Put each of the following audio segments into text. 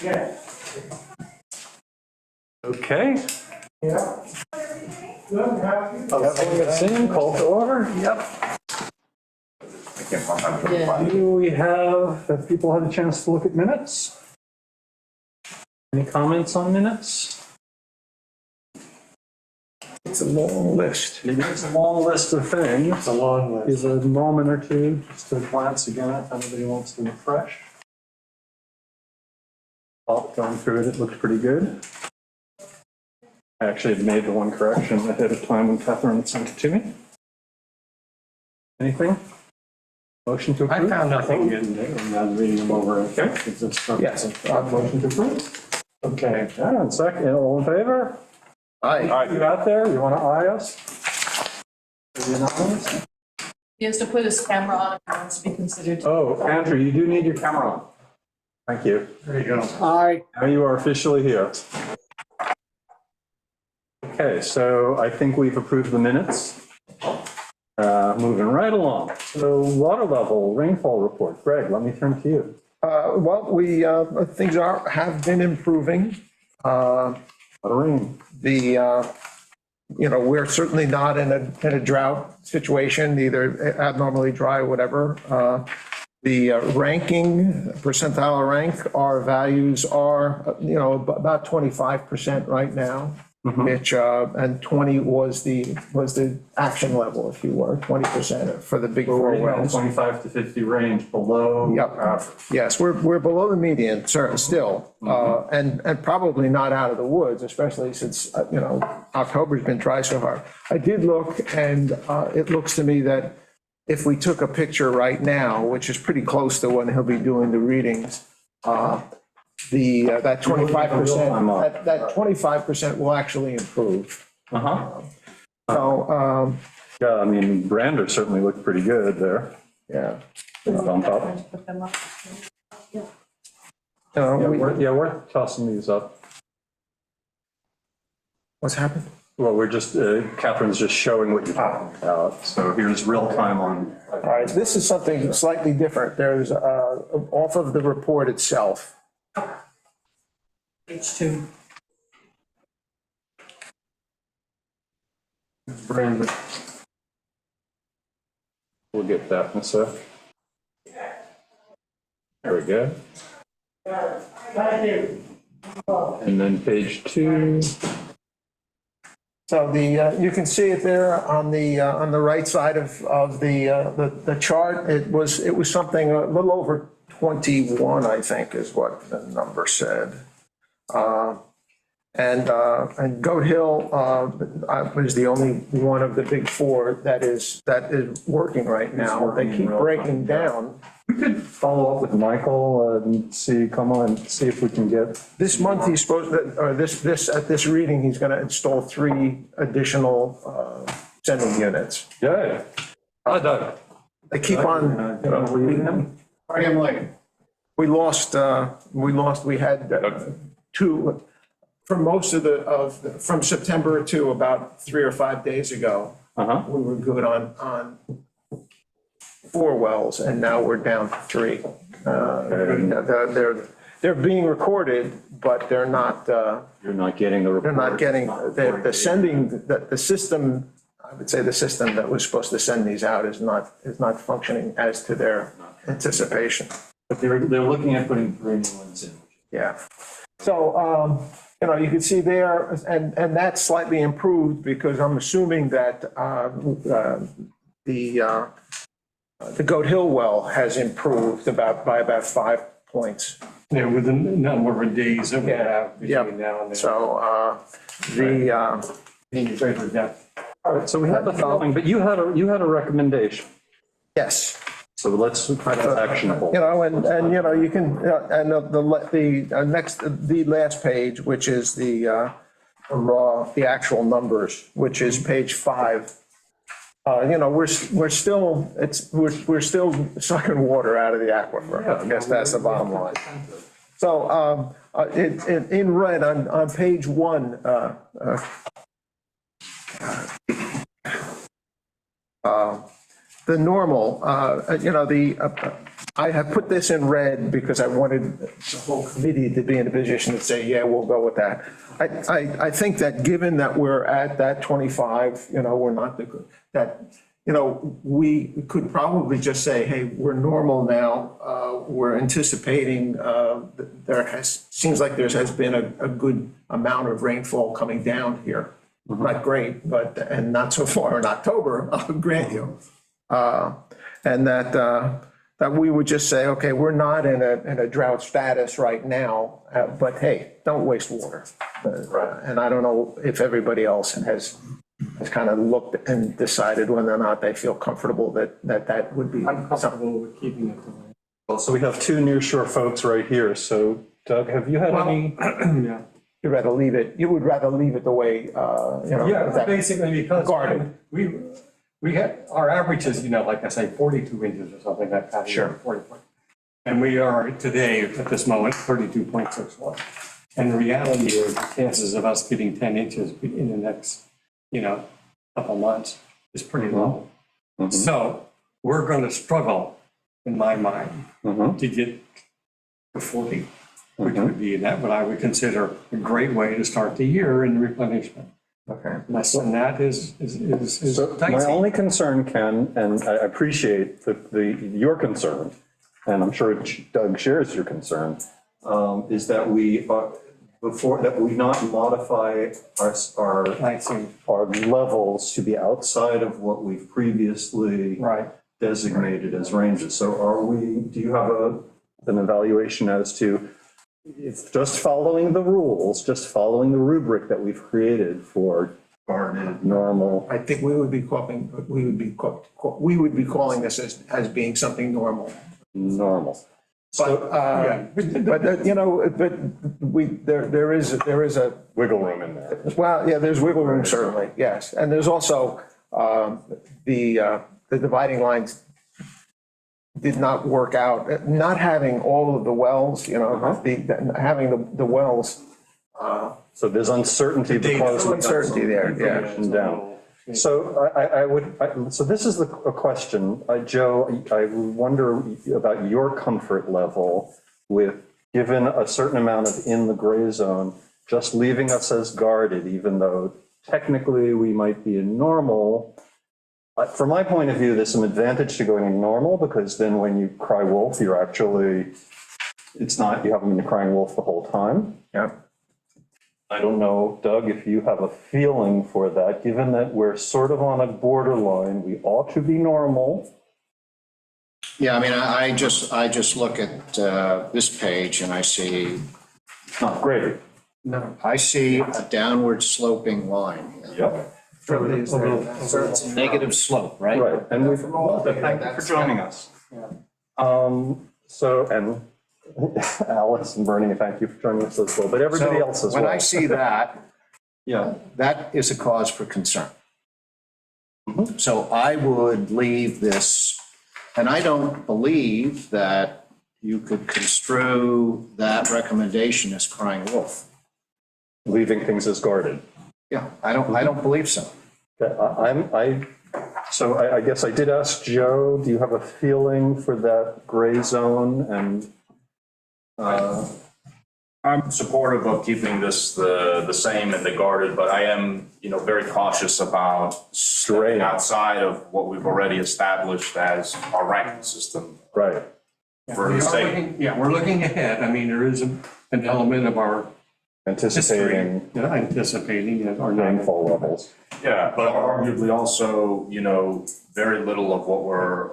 Yeah. Okay. Yeah. Good, happy. Same call to order. Yep. Do we have people had a chance to look at minutes? Any comments on minutes? It's a long list. It is a long list of things. It's a long list. Is a moment or two just to glance again if anybody wants to refresh. Going through it, it looked pretty good. I actually had made the one correction ahead of time when Catherine sent it to me. Anything? Motion to approve? I found nothing in reading them over. Okay. Yes. Motion to approve. Okay. Yeah, and second, all in favor? Aye. You out there? You want to eye us? Are you anonymous? He has to put his camera on if he wants to be considered. Oh, Andrew, you do need your camera on. Thank you. There you go. Aye. Now you are officially here. Okay, so I think we've approved the minutes. Moving right along. So water level, rainfall report. Greg, let me turn to you. Well, things have been improving. Lot of rain. We're certainly not in a drought situation, either abnormally dry or whatever. The ranking, percentile rank, our values are, about 25% right now, which, and 20 was the action level, if you were, 20% for the big four wells. 25 to 50 range below Yep. average. Yes, we're below the median, still, and probably not out of the woods, especially since, October's been dry so far. I did look, and it looks to me that if we took a picture right now, which is pretty close to when he'll be doing the readings, that 25%, that 25% will actually improve. Uh-huh. So, Yeah, I mean, Brander certainly looked pretty good there. yeah. Bump up. Put them up. We're tossing these up. What's happened? Well, we're just, Catherine's just showing what you're talking about. So here's real time on. All right, this is something slightly different. There's, off of the report itself, Page 2. Brander. We'll get that in a sec. There we go. Thank you. And then page 2. so you can see it there on the right side of the chart. It was something a little over 21, I think, is what the number said. And Goat Hill was the only one of the big four that is working right now. They keep breaking down. We could follow up with Michael and see if we can get. This month, he's supposed to, or at this reading, he's going to install 3 additional sending units. Yeah. Hi, Doug. They keep on, I am late. we had 2, for most of from September to about 3 or 5 days ago. Uh-huh. We were good on 4 wells, and now we're down to 3. They're being recorded, but they're not, You're not getting the report. they're not getting, the sending, the system, I would say the system that was supposed to send these out is not functioning as to their anticipation. But they're looking at putting 3 new ones in. Yeah. So, you can see there, and that's slightly improved because I'm assuming that the Goat Hill well has improved by about 5 points. Yeah, with the number of days that we have Yep. between now and then. So, All right, so we have the following, but you had a recommendation. yes. So let's try to actionable. And you can, and the last page, which is the actual numbers, which is page 5. We're still sucking water out of the aquifer. I guess that's the bottom line. So, in red on page 1, the normal, I have put this in red because I wanted the whole committee to be in a position to say, yeah, we'll go with that. I think that given that we're at that 25, we're not that, we could probably just say, hey, we're normal now. We're anticipating, seems like there has been a good amount of rainfall coming down here. Not great, and not so far in October, I'll grant you. And that we would just say, okay, we're not in a drought status right now, but hey, don't waste water. And I don't know if everybody else has kind of looked and decided whether or not they feel comfortable that would be I'm something. comfortable with keeping it the way. Well, so we have two nearshore folks right here. So Doug, have you had any? Yeah. You'd rather leave it, you would rather leave it the way, Yeah, that- basically because Guarded. we had, our average is, like I say, 42 inches or something like that. Sure. 40. And we are today, at this moment, 32.61. And the reality is, the chances of us getting 10 inches in the next, couple months is pretty low. So we're going to struggle, in my mind, to get to 40, which would be what I would consider a great way to start the year in replenishment. Okay. And that is So my dicey. only concern, Ken, and I appreciate your concern, and I'm sure Doug shares your concern, is that we not modify I see. our levels to be outside of what we've previously Right. designated as ranges. So do you have an evaluation as to if just following the rules, just following the rubric that we've created for guarded, normal? I think we would be calling this as being something normal. Normal. But, there is a, Wiggle room in there. well, yeah, there's wiggle room certainly, yes. And there's also, the dividing lines did not work out, not having all of the wells, having the wells. So there's uncertainty because we got some Uncertainty there, yeah. information down. So so this is a question, Joe, I wonder about your comfort level with, given a certain amount of in the gray zone, just leaving us as guarded, even though technically we might be in normal. From my point of view, there's some advantage to going in normal, because then when you cry wolf, you haven't been crying wolf the whole time. Yeah. I don't know, Doug, if you have a feeling for that, given that we're sort of on a borderline, we ought to be normal. Yeah, I mean, I just look at this page and I see Great. I see a downward sloping line. Yep. So it's a negative slope, right? Right, and thank you for joining us. And Alice and Bernie, thank you for joining us as well, but everybody else as well. When I see that, Yeah, that is a cause for concern. So I would leave this, and I don't believe that you could construe that recommendation as crying wolf. leaving things as guarded. Yeah, I don't believe so. So I guess I did ask Joe, do you have a feeling for that gray zone? And I'm supportive of keeping this the same and the guarded, but I am, very cautious about straying outside of what we've already established as our ranking system right, for the sake. We're looking ahead. I mean, there is an element of our anticipating anticipating our rainfall levels. Yeah, but arguably also, very little of what we're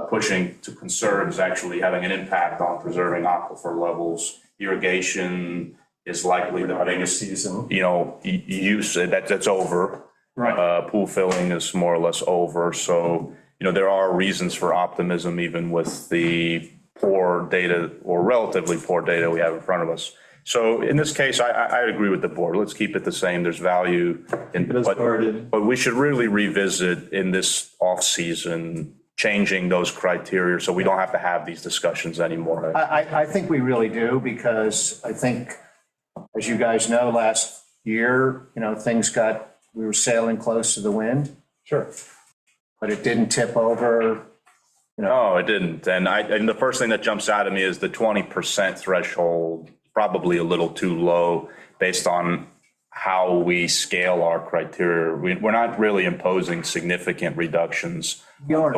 pushing to conserve is actually having an impact on preserving aquifer levels. Irrigation is likely the biggest season. Use that's over. Right. Pool filling is more or less over. So, there are reasons for optimism even with the poor data or relatively poor data we have in front of us. So in this case, I agree with the board. Let's keep it the same. There's value in, but we should really revisit in this off season, changing those criteria so we don't have to have these discussions anymore. I think we really do, because I think, as you guys know, last year, we were sailing close to the wind. Sure. But it didn't tip over, No, it didn't. And the first thing that jumps out at me is the 20% threshold, probably a little too low based on how we scale our criteria. We're not really imposing significant reductions.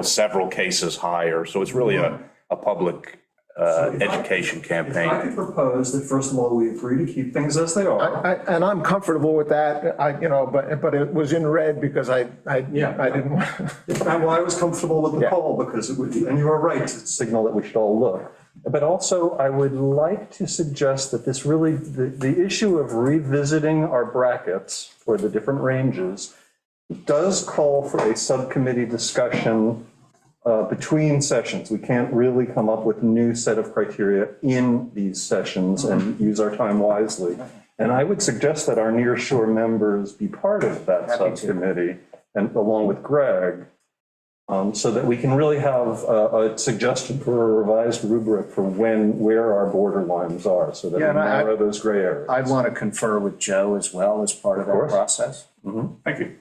Several cases higher. So it's really a public education If I campaign. could propose that, first of all, we agree to keep things as they are. And I'm comfortable with that, but it was in red because I didn't want. Well, I was comfortable with the Yeah. call because, and you are right to signal that we should all look. But also, I would like to suggest that this really, the issue of revisiting our brackets for the different ranges does call for a subcommittee discussion between sessions. We can't really come up with a new set of criteria in these sessions and use our time wisely. And I would suggest that our near shore members be part of that subcommittee, and along with Greg, so that we can really have a suggestion for a revised rubric for where our border lines are, so that we Yeah, and narrow those gray areas. I'd want to confer with Joe as well as part of that course. process. Thank you.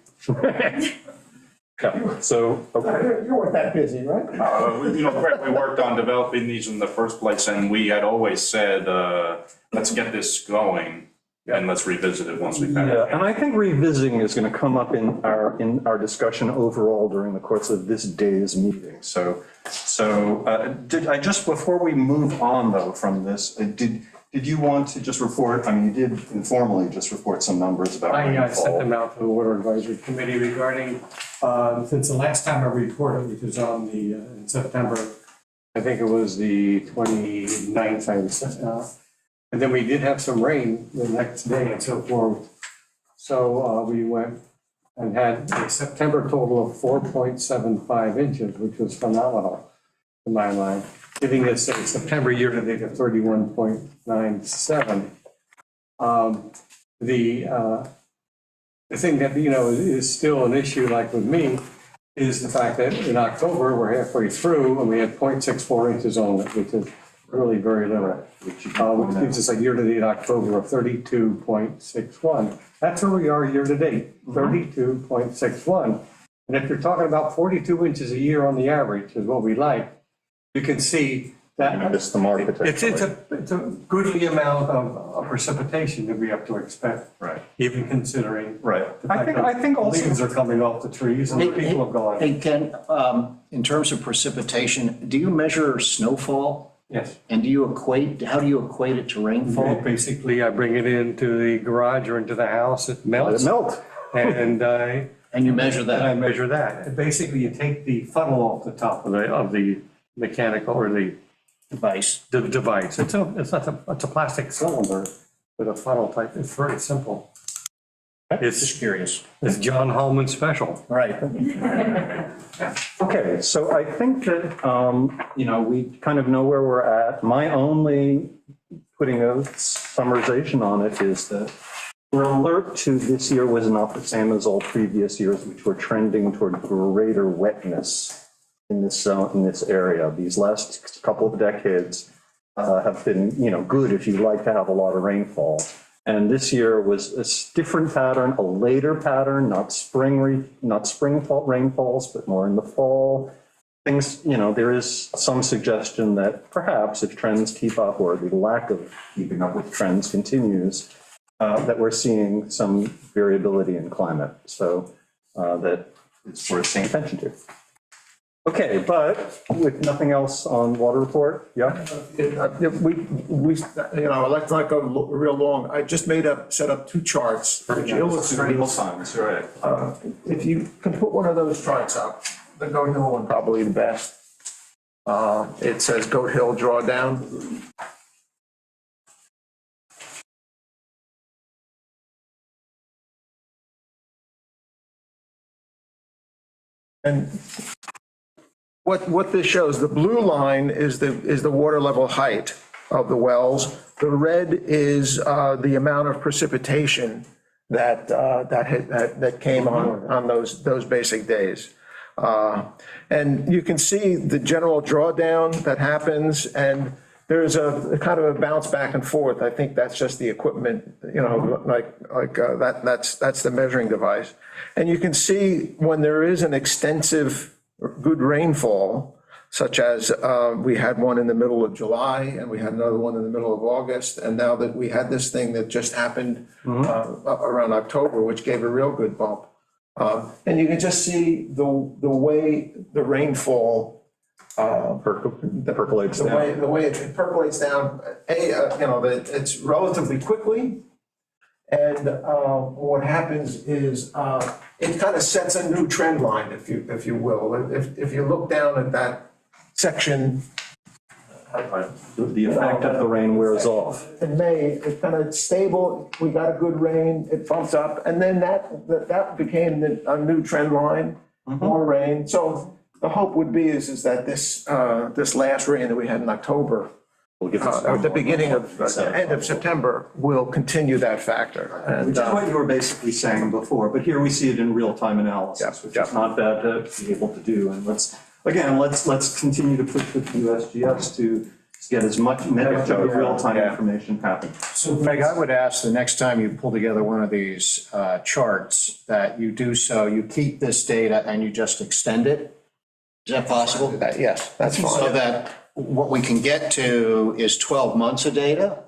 Yeah, so, okay. You weren't that busy, right? Greg, we worked on developing these in the first place, and we had always said, let's get this going and let's revisit it once we've had Yeah, it. and I think revisiting is going to come up in our discussion overall during the course of this day's meeting. So did I just, before we move on though from this, did you want to just report, I mean, you did informally just report some numbers about I sent them rainfall. out to the Water Advisory Committee regarding, since the last time I reported, which was on the, in September, I think it was the 29th, I was, and then we did have some rain the next day and so forth. So we went and had a September total of 4.75 inches, which was phenomenal in my mind, giving us a September year-to-date of 31.97. The thing that, is still an issue, like with me, is the fact that in October, we're halfway through, and we had 0.64 inches only, which is really very little. Which gives us a year-to-date October of 32.61. That's where we are year-to-date, 32.61. And if you're talking about 42 inches a year on the average is what we like, you can see that It's the architecture. it's a goodly amount of precipitation that we have to expect. Right. Even considering. Right. the fact I think that also. Leaves are coming off the trees and the people have gone. Hey, Ken, in terms of precipitation, do you measure snowfall? Yes. And how do you equate it to rainfall? Basically, I bring it into the garage or into the house, it Let melts. it melt. And And you measure and I that? measure that. And basically, you take the funnel off the top of the mechanical or the Device. device. It's a plastic cylinder with a funnel type. It's very simple. Just curious. It's John Holman special. Right. Okay, so I think that, we kind of know where we're at. My only putting a summarization on it is that we're alert to this year was not the same as all previous years, which were trending toward greater wetness in this zone, in this area. These last couple of decades have been, good if you like to have a lot of rainfall. And this year was a different pattern, a later pattern, not spring rainfalls, but more in the fall. Things, there is some suggestion that perhaps if trends keep up or the lack of keeping up with trends continues, that we're seeing some variability in climate. So that it's worth paying attention to. Okay, but with nothing else on water report, yeah? I'd like to go real long. I just set up two charts which illustrate. times, right. If you can put one of those charts up, the Goat Hill one probably the best. It says Goat Hill drawdown. And what this shows, the blue line is the water level height of the wells. The red is the amount of precipitation that came on those basic days. And you can see the general drawdown that happens, and there's a kind of a bounce back and forth. I think that's just the equipment, that's the measuring device. And you can see when there is an extensive good rainfall, such as we had one in the middle of July and we had another one in the middle of August. And now that we had this thing that just happened around October, which gave a real good bump. And you can just see the way the rainfall Percolates down. the way it percolates down, it's relatively quickly. And what happens is it kind of sets a new trend line, if you will. If you look down at that section The effect of the rain wears off. in May, it kind of stable, we got a good rain, it bumped up, and then that became a new trend line, more rain. So the hope would be is that this last rain that we had in October, We'll give us or the beginning of, end of September, will continue that factor. And, Which is what you were basically saying before, but here we see it in real-time analysis, which is not bad to be able to do. And let's continue to push with USGS to get as much of real-time information happen. So Greg, I would ask the next time you pull together one of these charts that you do so, you keep this data and you just extend it? Is that possible? yes, that's fine. So that what we can get to is 12 months of data?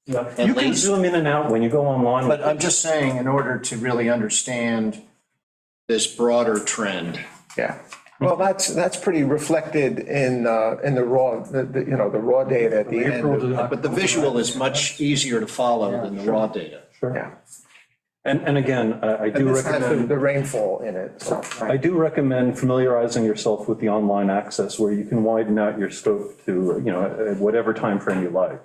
You can zoom in and out when you go online. But I'm just saying, in order to really understand this broader trend. Yeah. Well, that's pretty reflected in the raw, the raw data at the end. But the visual is much easier to follow than the raw data. Yeah. And again, I do And this has recommend. the rainfall in it, so. I do recommend familiarizing yourself with the online access where you can widen out your scope to, at whatever time frame you like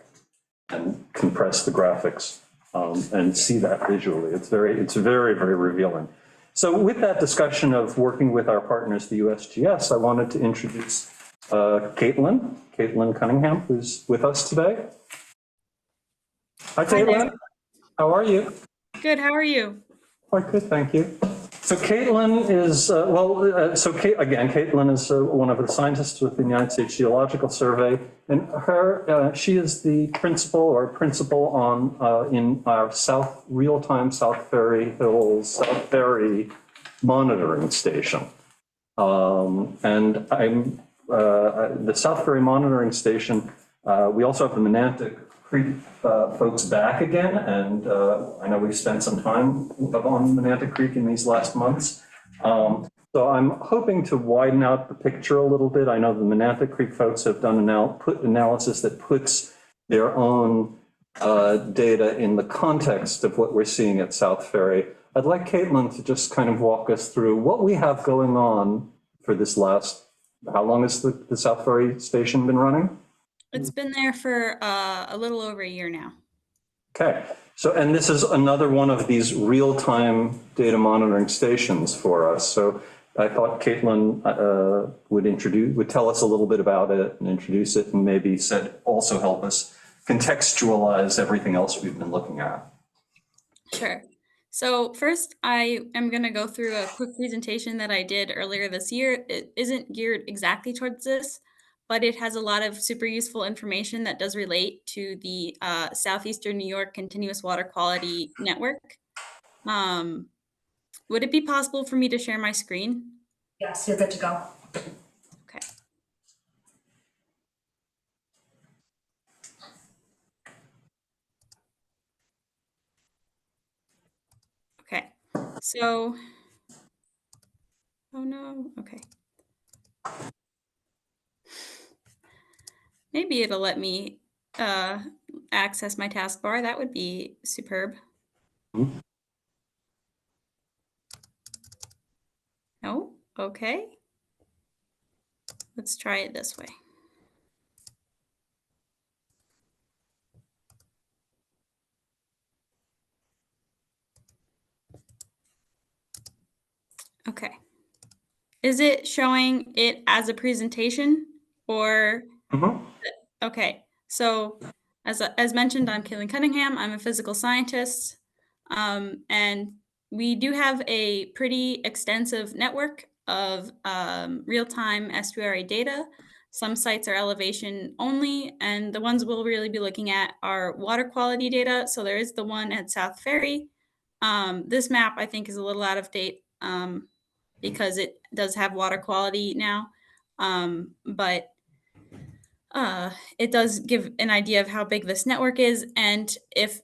and compress the graphics and see that visually. It's very, very revealing. So with that discussion of working with our partners, the USGS, I wanted to introduce Caitlin Cunningham, who's with us today. Hi, Caitlin. How are you? Good, how are you? Quite good, thank you. So Caitlin is, Caitlin is one of the scientists with the United States Geological Survey, and she is the principal on in our real-time South Ferry Hills South Ferry monitoring station. And I'm the South Ferry monitoring station. We also have the Menantic Creek folks back again, and I know we've spent some time on Menantic Creek in these last months. So I'm hoping to widen out the picture a little bit. I know the Menantic Creek folks have done analysis that puts their own data in the context of what we're seeing at South Ferry. I'd like Caitlin to just kind of walk us through what we have going on for this how long has the South Ferry station been running? It's been there for a little over a year now. Okay, so, and this is another one of these real-time data monitoring stations for us. So I thought Caitlin would tell us a little bit about it and introduce it, and maybe also help us contextualize everything else we've been looking at. Sure. So first, I am going to go through a quick presentation that I did earlier this year. It isn't geared exactly towards this, but it has a lot of super useful information that does relate to the Southeastern New York Continuous Water Quality Network. Would it be possible for me to share my screen? Yes, you're good to go. Okay. Okay, so, oh no, okay. Maybe it'll let me access my taskbar. That would be superb. No? Okay. Let's try it this way. Okay. Is it showing it as a presentation or? Okay, so as mentioned, I'm Caitlin Cunningham. I'm a physical scientist, and we do have a pretty extensive network of real-time estuary data. Some sites are elevation only, and the ones we'll really be looking at are water quality data. So there is the one at South Ferry. This map, I think, is a little out of date because it does have water quality now. But it does give an idea of how big this network is. And if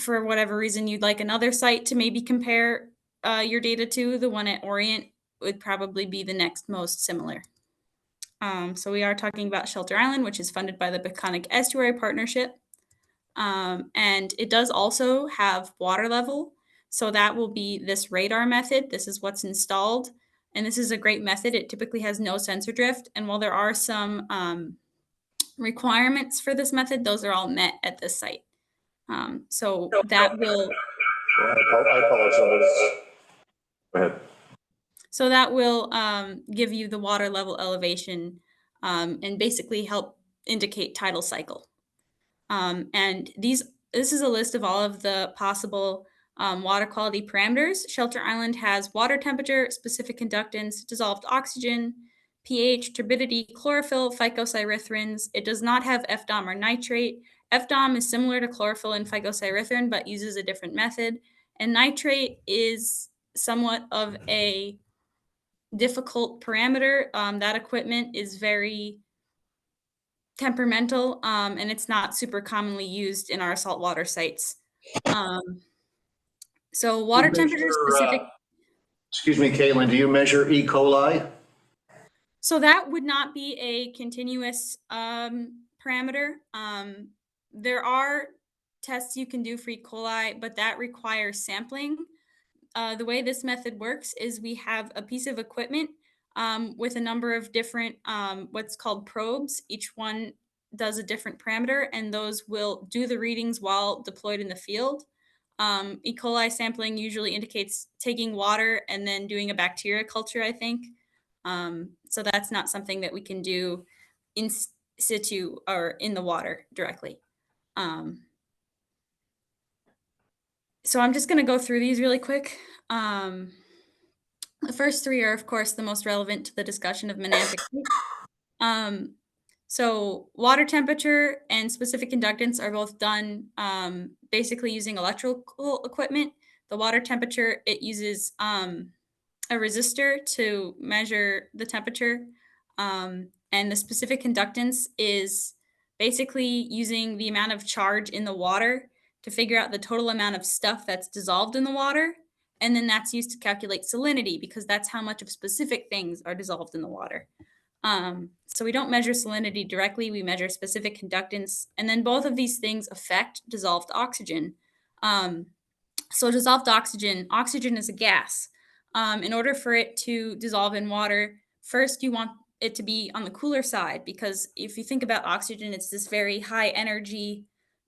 for whatever reason you'd like another site to maybe compare your data to, the one at Orient would probably be the next most similar. So we are talking about Shelter Island, which is funded by the Peconic Estuary Partnership. And it does also have water level. So that will be this radar method. This is what's installed. And this is a great method. It typically has no sensor drift. And while there are some requirements for this method, those are all met at this site. So that will I apologize. Go ahead. So that will give you the water level elevation and basically help indicate tidal cycle. And this is a list of all of the possible water quality parameters. Shelter Island has water temperature, specific conductance, dissolved oxygen, pH, turbidity, chlorophyll, phycocyarithrins. It does not have FDOM or nitrate. FDOM is similar to chlorophyll and phycocyarithrine, but uses a different method. And nitrate is somewhat of a difficult parameter. That equipment is very temperamental, and it's not super commonly used in our saltwater sites. So water temperature specific. Excuse me, Caitlin, do you measure E. coli? So that would not be a continuous parameter. There are tests you can do for E. coli, but that requires sampling. The way this method works is we have a piece of equipment with a number of different what's called probes. Each one does a different parameter, and those will do the readings while deployed in the field. E. coli sampling usually indicates taking water and then doing a bacteria culture, I think. So that's not something that we can do in situ or in the water directly. So I'm just going to go through these really quick. The first three are, of course, the most relevant to the discussion of Menantic Creek. So water temperature and specific conductance are both done basically using electrical equipment. The water temperature, it uses a resistor to measure the temperature. And the specific conductance is basically using the amount of charge in the water to figure out the total amount of stuff that's dissolved in the water. And then that's used to calculate salinity, because that's how much of specific things are dissolved in the water. So we don't measure salinity directly, we measure specific conductance. And then both of these things affect dissolved oxygen. So dissolved oxygen is a gas. In order for it to dissolve in water, first you want it to be on the cooler side, because if you think about oxygen, it's this very high energy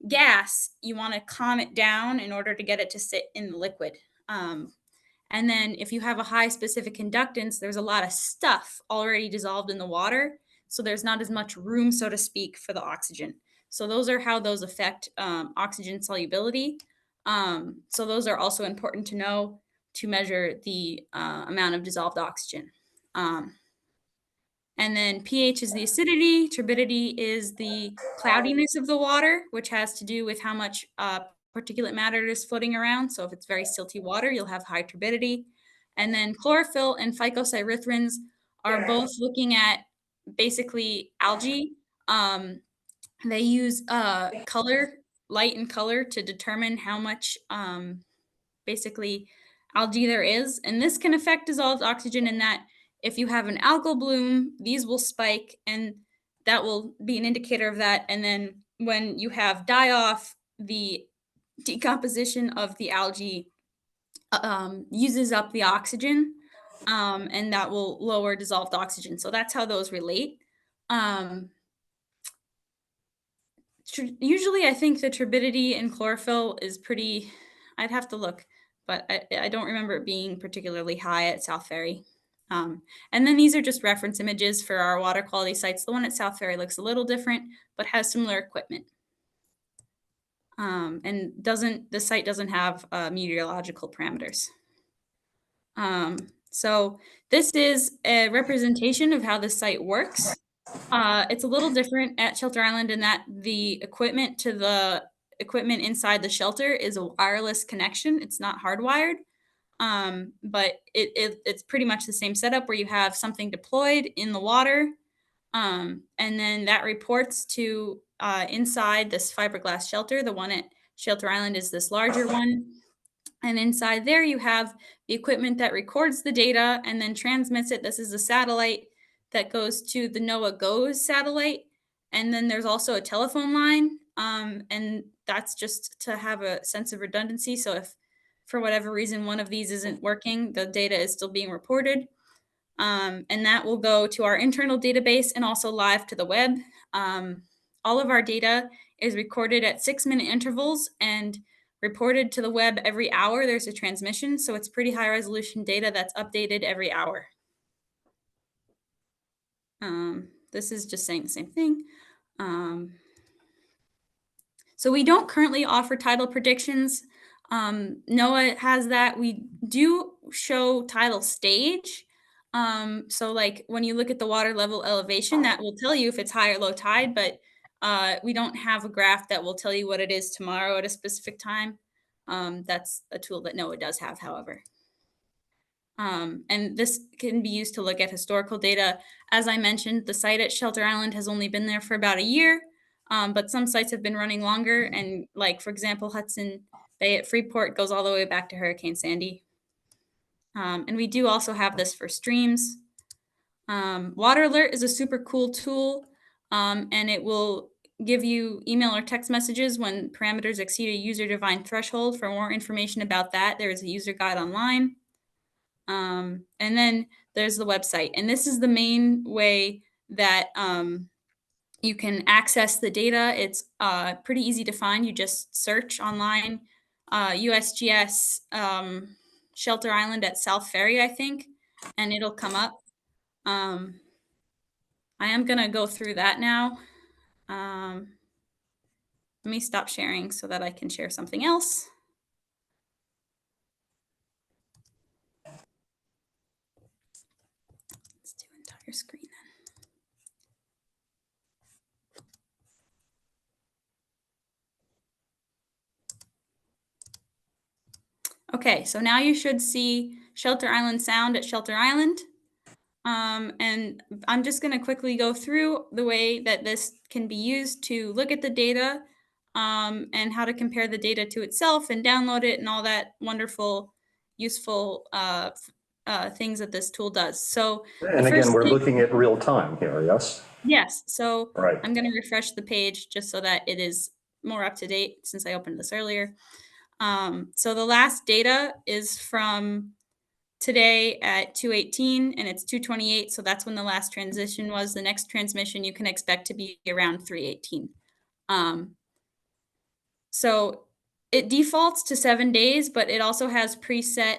gas. You want to calm it down in order to get it to sit in the liquid. And then if you have a high specific conductance, there's a lot of stuff already dissolved in the water. So there's not as much room, so to speak, for the oxygen. So those are how those affect oxygen solubility. So those are also important to know to measure the amount of dissolved oxygen. And then pH is the acidity, turbidity is the cloudiness of the water, which has to do with how much particulate matter is floating around. So if it's very silty water, you'll have high turbidity. And then chlorophyll and phycocyarithrins are both looking at basically algae. They use light and color to determine how much basically algae there is. And this can affect dissolved oxygen in that if you have an algal bloom, these will spike, and that will be an indicator of that. And then when you have die-off, the decomposition of the algae uses up the oxygen, and that will lower dissolved oxygen. So that's how those relate. Usually I think the turbidity in chlorophyll is pretty, I'd have to look, but I don't remember it being particularly high at South Ferry. And then these are just reference images for our water quality sites. The one at South Ferry looks a little different, but has similar equipment. And the site doesn't have meteorological parameters. So this is a representation of how the site works. It's a little different at Shelter Island in that the equipment to the equipment inside the shelter is a wireless connection. It's not hardwired. But it's pretty much the same setup where you have something deployed in the water, And then that reports to inside this fiberglass shelter. The one at Shelter Island is this larger one. And inside there, you have the equipment that records the data and then transmits it. This is a satellite that goes to the NOAA GOES satellite. And then there's also a telephone line. And that's just to have a sense of redundancy. So if for whatever reason one of these isn't working, the data is still being reported. And that will go to our internal database and also live to the web. All of our data is recorded at 6-minute intervals and reported to the web every hour. There's a transmission, so it's pretty high resolution data that's updated every hour. This is just saying the same thing. So we don't currently offer tidal predictions. NOAA has that. We do show tidal stage. So like when you look at the water level elevation, that will tell you if it's high or low tide, but we don't have a graph that will tell you what it is tomorrow at a specific time. That's a tool that NOAA does have, however. And this can be used to look at historical data. As I mentioned, the site at Shelter Island has only been there for about a year, but some sites have been running longer. And like, for example, Hudson Bay at Freeport goes all the way back to Hurricane Sandy. And we do also have this for streams. Water Alert is a super cool tool, and it will give you email or text messages when parameters exceed a user-defined threshold. For more information about that, there is a user guide online. And then there's the website. And this is the main way that you can access the data. It's pretty easy to find. You just search online, USGS Shelter Island at South Ferry, I think, and it'll come up. I am going to go through that now. Let me stop sharing so that I can share something else. Let's do entire screen then. Okay, so now you should see Shelter Island Sound at Shelter Island. And I'm just going to quickly go through the way that this can be used to look at the data and how to compare the data to itself and download it and all that wonderful, useful things that this tool does. So, And again, we're looking at real time here, yes? Yes. So Right. I'm going to refresh the page just so that it is more up to date since I opened this earlier. So the last data is from today at 2:18 and it's 2:28. So that's when the last transition was. The next transmission you can expect to be around 3:18. So it defaults to 7 days, but it also has preset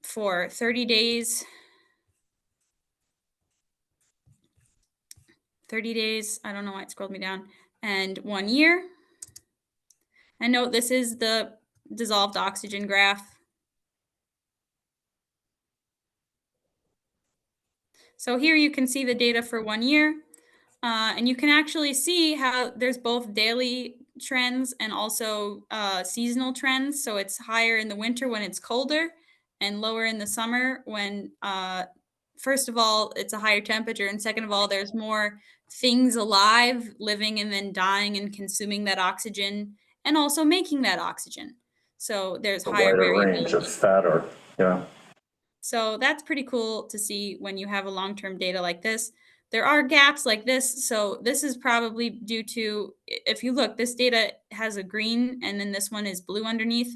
for 30 days. 30 days, I don't know why it scrolled me down, and 1 year. And note this is the dissolved oxygen graph. So here you can see the data for 1 year, and you can actually see how there's both daily trends and also seasonal trends. So it's higher in the winter when it's colder and lower in the summer when, first of all, it's a higher temperature, and second of all, there's more things alive living and then dying and consuming that oxygen and also making that oxygen. So there's A higher wider range variability. of fatter, yeah. So that's pretty cool to see when you have a long-term data like this. There are gaps like this. So this is probably due to, if you look, this data has a green and then this one is blue underneath.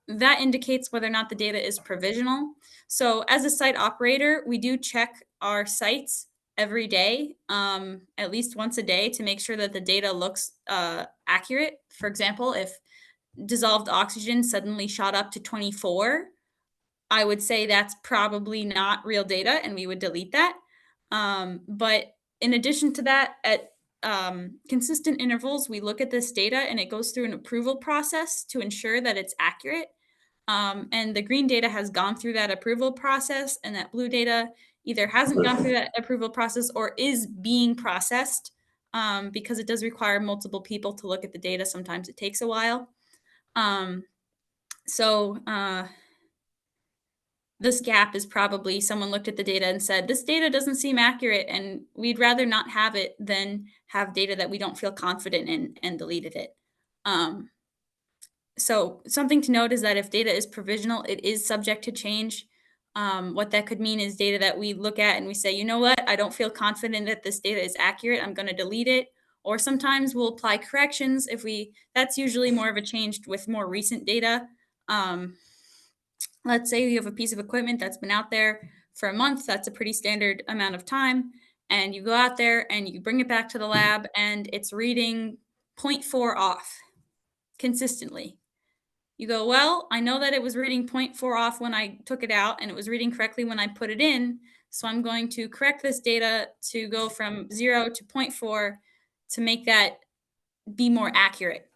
That indicates whether or not the data is provisional. So as a site operator, we do check our sites every day, at least once a day, to make sure that the data looks accurate. For example, if dissolved oxygen suddenly shot up to 24, I would say that's probably not real data and we would delete that. But in addition to that, at consistent intervals, we look at this data and it goes through an approval process to ensure that it's accurate. And the green data has gone through that approval process, and that blue data either hasn't gone through that approval process or is being processed because it does require multiple people to look at the data. Sometimes it takes a while. this gap is probably someone looked at the data and said, this data doesn't seem accurate, and we'd rather not have it than have data that we don't feel confident in and deleted it. So something to note is that if data is provisional, it is subject to change. What that could mean is data that we look at and we say, you know what, I don't feel confident that this data is accurate, I'm going to delete it. Or sometimes we'll apply corrections if that's usually more of a change with more recent data. Let's say you have a piece of equipment that's been out there for a month, that's a pretty standard amount of time. And you go out there and you bring it back to the lab and it's reading 0.4 off consistently. You go, well, I know that it was reading 0.4 off when I took it out and it was reading correctly when I put it in. So I'm going to correct this data to go from 0 to 0.4 to make that be more accurate,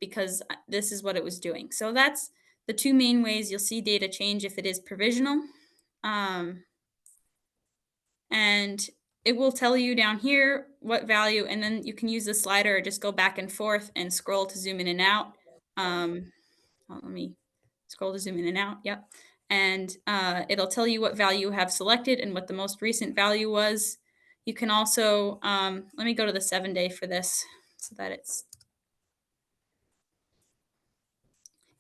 because this is what it was doing. So that's the two main ways you'll see data change if it is provisional. And it will tell you down here what value, and then you can use the slider or just go back and forth and scroll to zoom in and out. Let me scroll to zoom in and out. Yep. And it'll tell you what value you have selected and what the most recent value was. You can also, let me go to the 7-day for this so that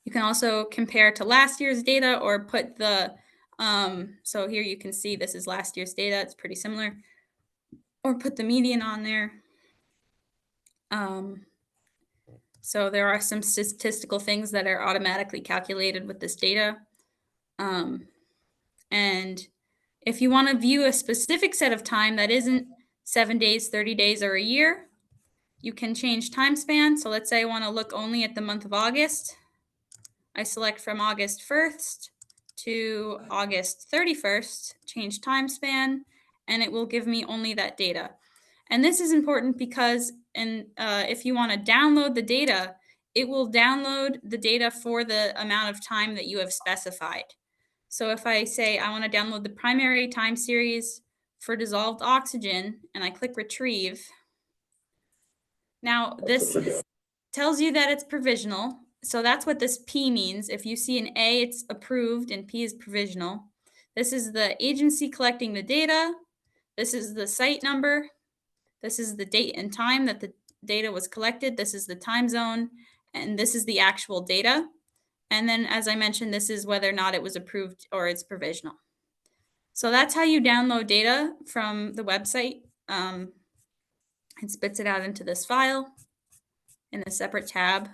you can also compare to last year's data or put the, so here you can see this is last year's data. It's pretty similar. Or put the median on there. So there are some statistical things that are automatically calculated with this data. And if you want to view a specific set of time that isn't 7 days, 30 days, or a year, you can change time span. So let's say I want to look only at the month of August. I select from August 1st to August 31st, change time span, and it will give me only that data. And this is important because if you want to download the data, it will download the data for the amount of time that you have specified. So if I say I want to download the primary time series for dissolved oxygen and I click retrieve, now this tells you that it's provisional. So that's what this P means. If you see an A, it's approved, and P is provisional. This is the agency collecting the data. This is the site number. This is the date and time that the data was collected. This is the time zone, and this is the actual data. And then, as I mentioned, this is whether or not it was approved or it's provisional. So that's how you download data from the website. It spits it out into this file in a separate tab.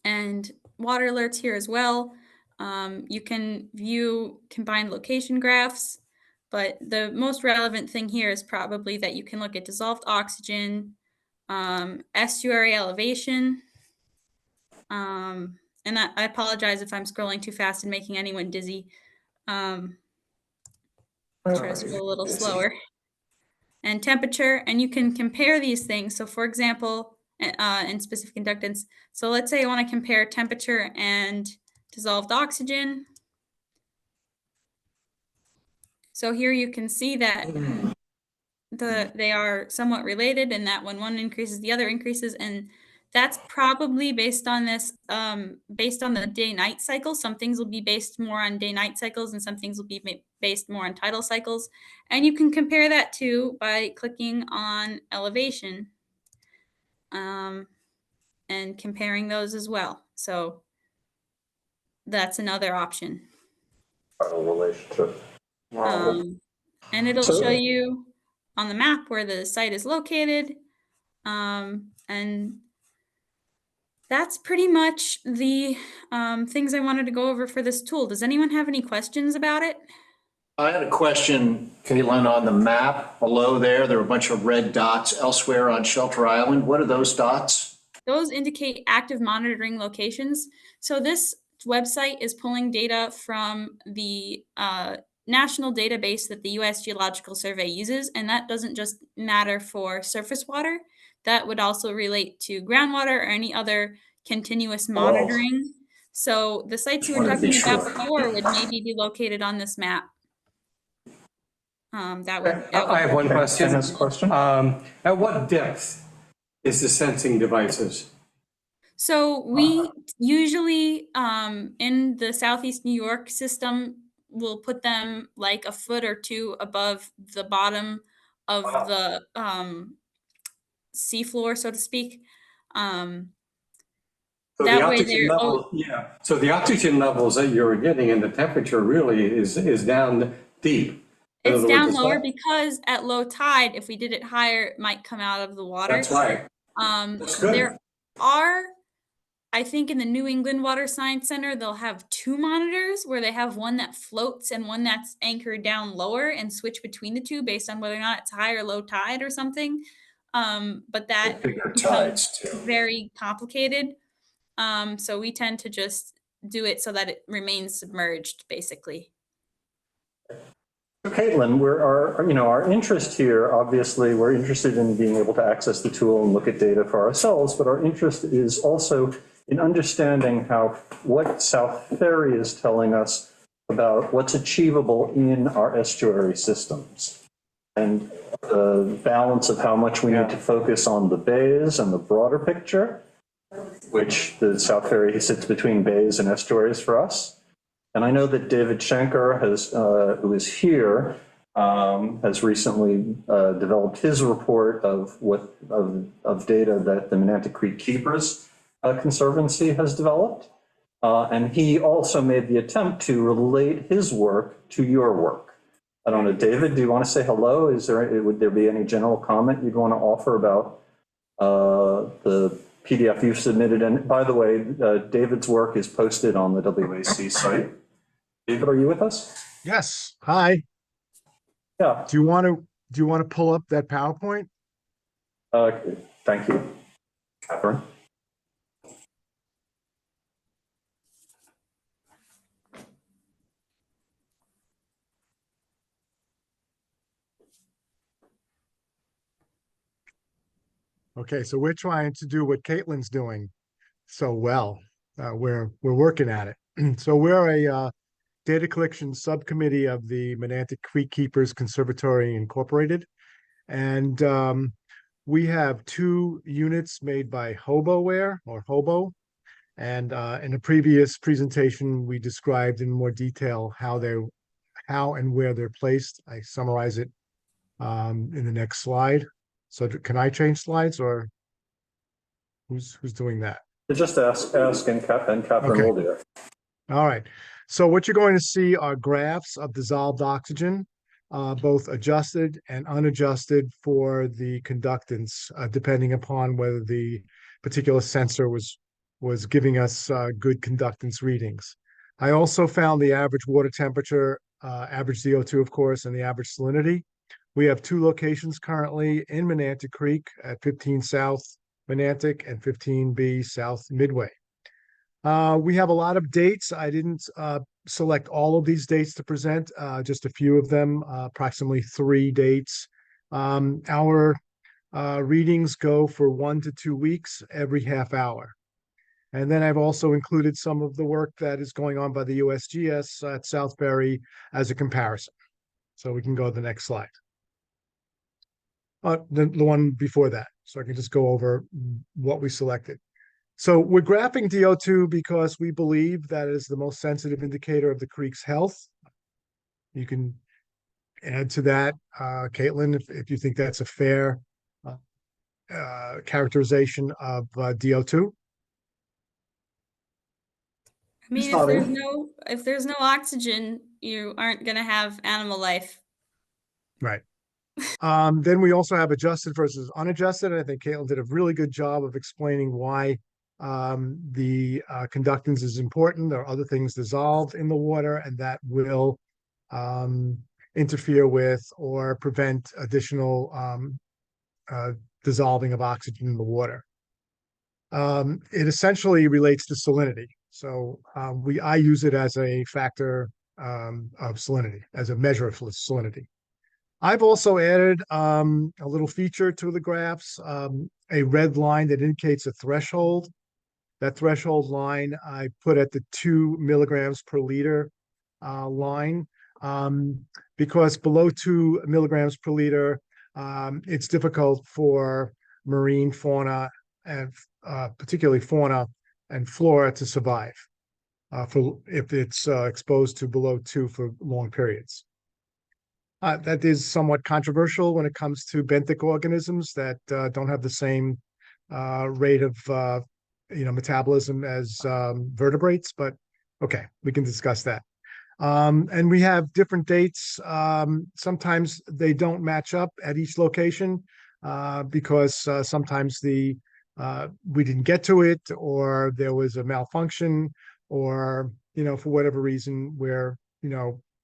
And water alerts here as well. You can view combined location graphs, but the most relevant thing here is probably that you can look at dissolved oxygen, estuary elevation. And I apologize if I'm scrolling too fast and making anyone dizzy. I'll try to scroll a little slower. And temperature, and you can compare these things. So for example, in specific inductance. So let's say I want to compare temperature and dissolved oxygen. So here you can see that they are somewhat related, and that when one increases, the other increases, and that's probably based on this, based on the day-night cycle. Some things will be based more on day-night cycles, and some things will be based more on tidal cycles. And you can compare that too by clicking on elevation. And comparing those as well. So that's another option. Relationship. And it'll show you on the map where the site is located. And that's pretty much the things I wanted to go over for this tool. Does anyone have any questions about it? I had a question, Caitlin, on the map below there. There are a bunch of red dots elsewhere on Shelter Island. What are those dots? Those indicate active monitoring locations. So this website is pulling data from the national database that the U.S. Geological Survey uses, and that doesn't just matter for surface water. That would also relate to groundwater or any other continuous monitoring. So the sites you were talking about before would maybe be located on this map. I have one question. Question? At what depth is the sensing devices? So we usually, in the Southeast New York system, will put them like a foot or two above the bottom of the seafloor, so to speak. Um, So the that way oxygen they're, level, yeah, so the oxygen levels that you're getting and the temperature really is down deep. In it's other words, down it's lower not- because at low tide, if we did it higher, it might come out of the water. That's right. That's good. There are, I think in the New England Water Science Center, they'll have two monitors where they have one that floats and one that's anchored down lower and switch between the two based on whether or not it's high or low tide or something. But that Bigger becomes tides too. very complicated. So we tend to just do it so that it remains submerged, basically. Caitlin, our interest here, obviously, we're interested in being able to access the tool and look at data for ourselves, but our interest is also in understanding what South Ferry is telling us about what's achievable in our estuary systems. And the balance of how much we need to focus on the bays and the broader picture, which the South Ferry sits between bays and estuaries for us. And I know that David Schenker who is here, has recently developed his report of data that the Menantic Creek Keepers Conservancy has developed. And he also made the attempt to relate his work to your work. I don't know, David, do you want to say hello? Would there be any general comment you'd want to offer about the PDF you've submitted? And by the way, David's work is posted on the WAC site. David, are you with us? Yes. Hi. Yeah. Do you want to pull up that PowerPoint? Thank you, Catherine. Okay, so we're trying to do what Caitlin's doing so well. We're working at it. So we're a data collection subcommittee of the Menantic Creek Keepers Conservatory Incorporated. And we have two units made by HoboWare or Hobo. And in a previous presentation, we described in more detail how and where they're placed. I summarize it in the next slide. So can I change slides or who's doing that? Just ask and Catherine Okay. will do it. All right. So what you're going to see are graphs of dissolved oxygen, both adjusted and unadjusted for the conductance, depending upon whether the particular sensor was giving us good conductance readings. I also found the average water temperature, average DO2, of course, and the average salinity. We have two locations currently in Menantic Creek at 15 South Menantic and 15B South Midway. We have a lot of dates. I didn't select all of these dates to present, just a few of them, approximately 3 dates. Our readings go for 1 to 2 weeks every half hour. And then I've also included some of the work that is going on by the USGS at South Ferry as a comparison. So we can go to the next slide. The one before that, so I can just go over what we selected. So we're graphing DO2 because we believe that is the most sensitive indicator of the creek's health. You can add to that, Caitlin, if you think that's a fair characterization of DO2. I mean, if there's no oxygen, you aren't going to have animal life. Right. Then we also have adjusted versus unadjusted. And I think Caitlin did a really good job of explaining why the conductance is important. There are other things dissolved in the water, and that will interfere with or prevent additional dissolving of oxygen in the water. It essentially relates to salinity. So I use it as a factor of salinity, as a measure of salinity. I've also added a little feature to the graphs, a red line that indicates a threshold. That threshold line I put at the 2 milligrams per liter line, because below 2 milligrams per liter, it's difficult for marine fauna and particularly fauna and flora to survive for if it's exposed to below 2 for long periods. That is somewhat controversial when it comes to benthic organisms that don't have the same rate of metabolism as vertebrates, but okay, we can discuss that. And we have different dates. Sometimes they don't match up at each location because sometimes we didn't get to it, or there was a malfunction, or for whatever reason we're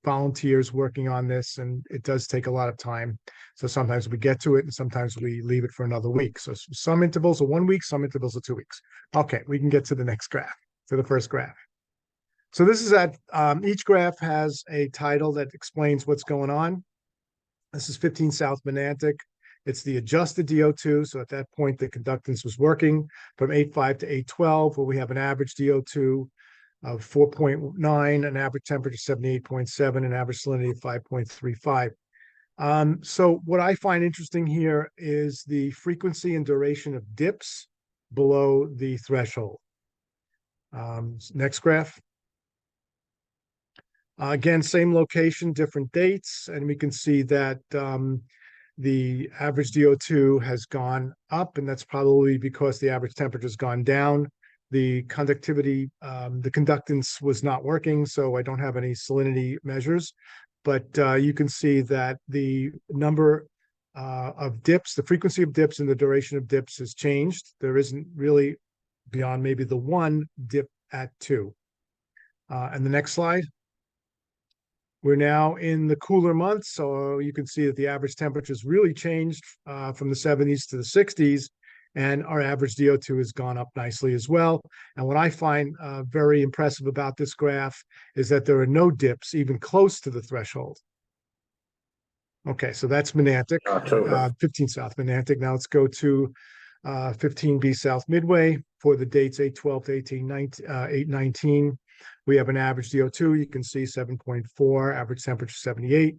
volunteers working on this, and it does take a lot of time. So sometimes we get to it and sometimes we leave it for another week. So some intervals are 1 week, some intervals are 2 weeks. Okay, we can get to the next graph, to the first graph. So this is each graph has a title that explains what's going on. This is 15 South Menantic. It's the adjusted DO2. So at that point, the conductance was working from 8.5 to 8.12, where we have an average DO2 of 4.9, an average temperature 78.7, an average salinity of 5.35. So what I find interesting here is the frequency and duration of dips below the threshold. Next graph. Again, same location, different dates, and we can see that the average DO2 has gone up, and that's probably because the average temperature has gone down. The conductivity, the conductance was not working, so I don't have any salinity measures, but you can see that the number of dips, the frequency of dips and the duration of dips has changed. There isn't really beyond maybe the one dip at 2. And the next slide. We're now in the cooler months, so you can see that the average temperature has really changed from the 70s to the 60s, and our average DO2 has gone up nicely as well. And what I find very impressive about this graph is that there are no dips even close to the threshold. Okay, so that's Menantic, 15 South Menantic. Now let's go to 15B South Midway for the dates 8/12 to 8/19. We have an average DO2, you can see 7.4, average temperature 78,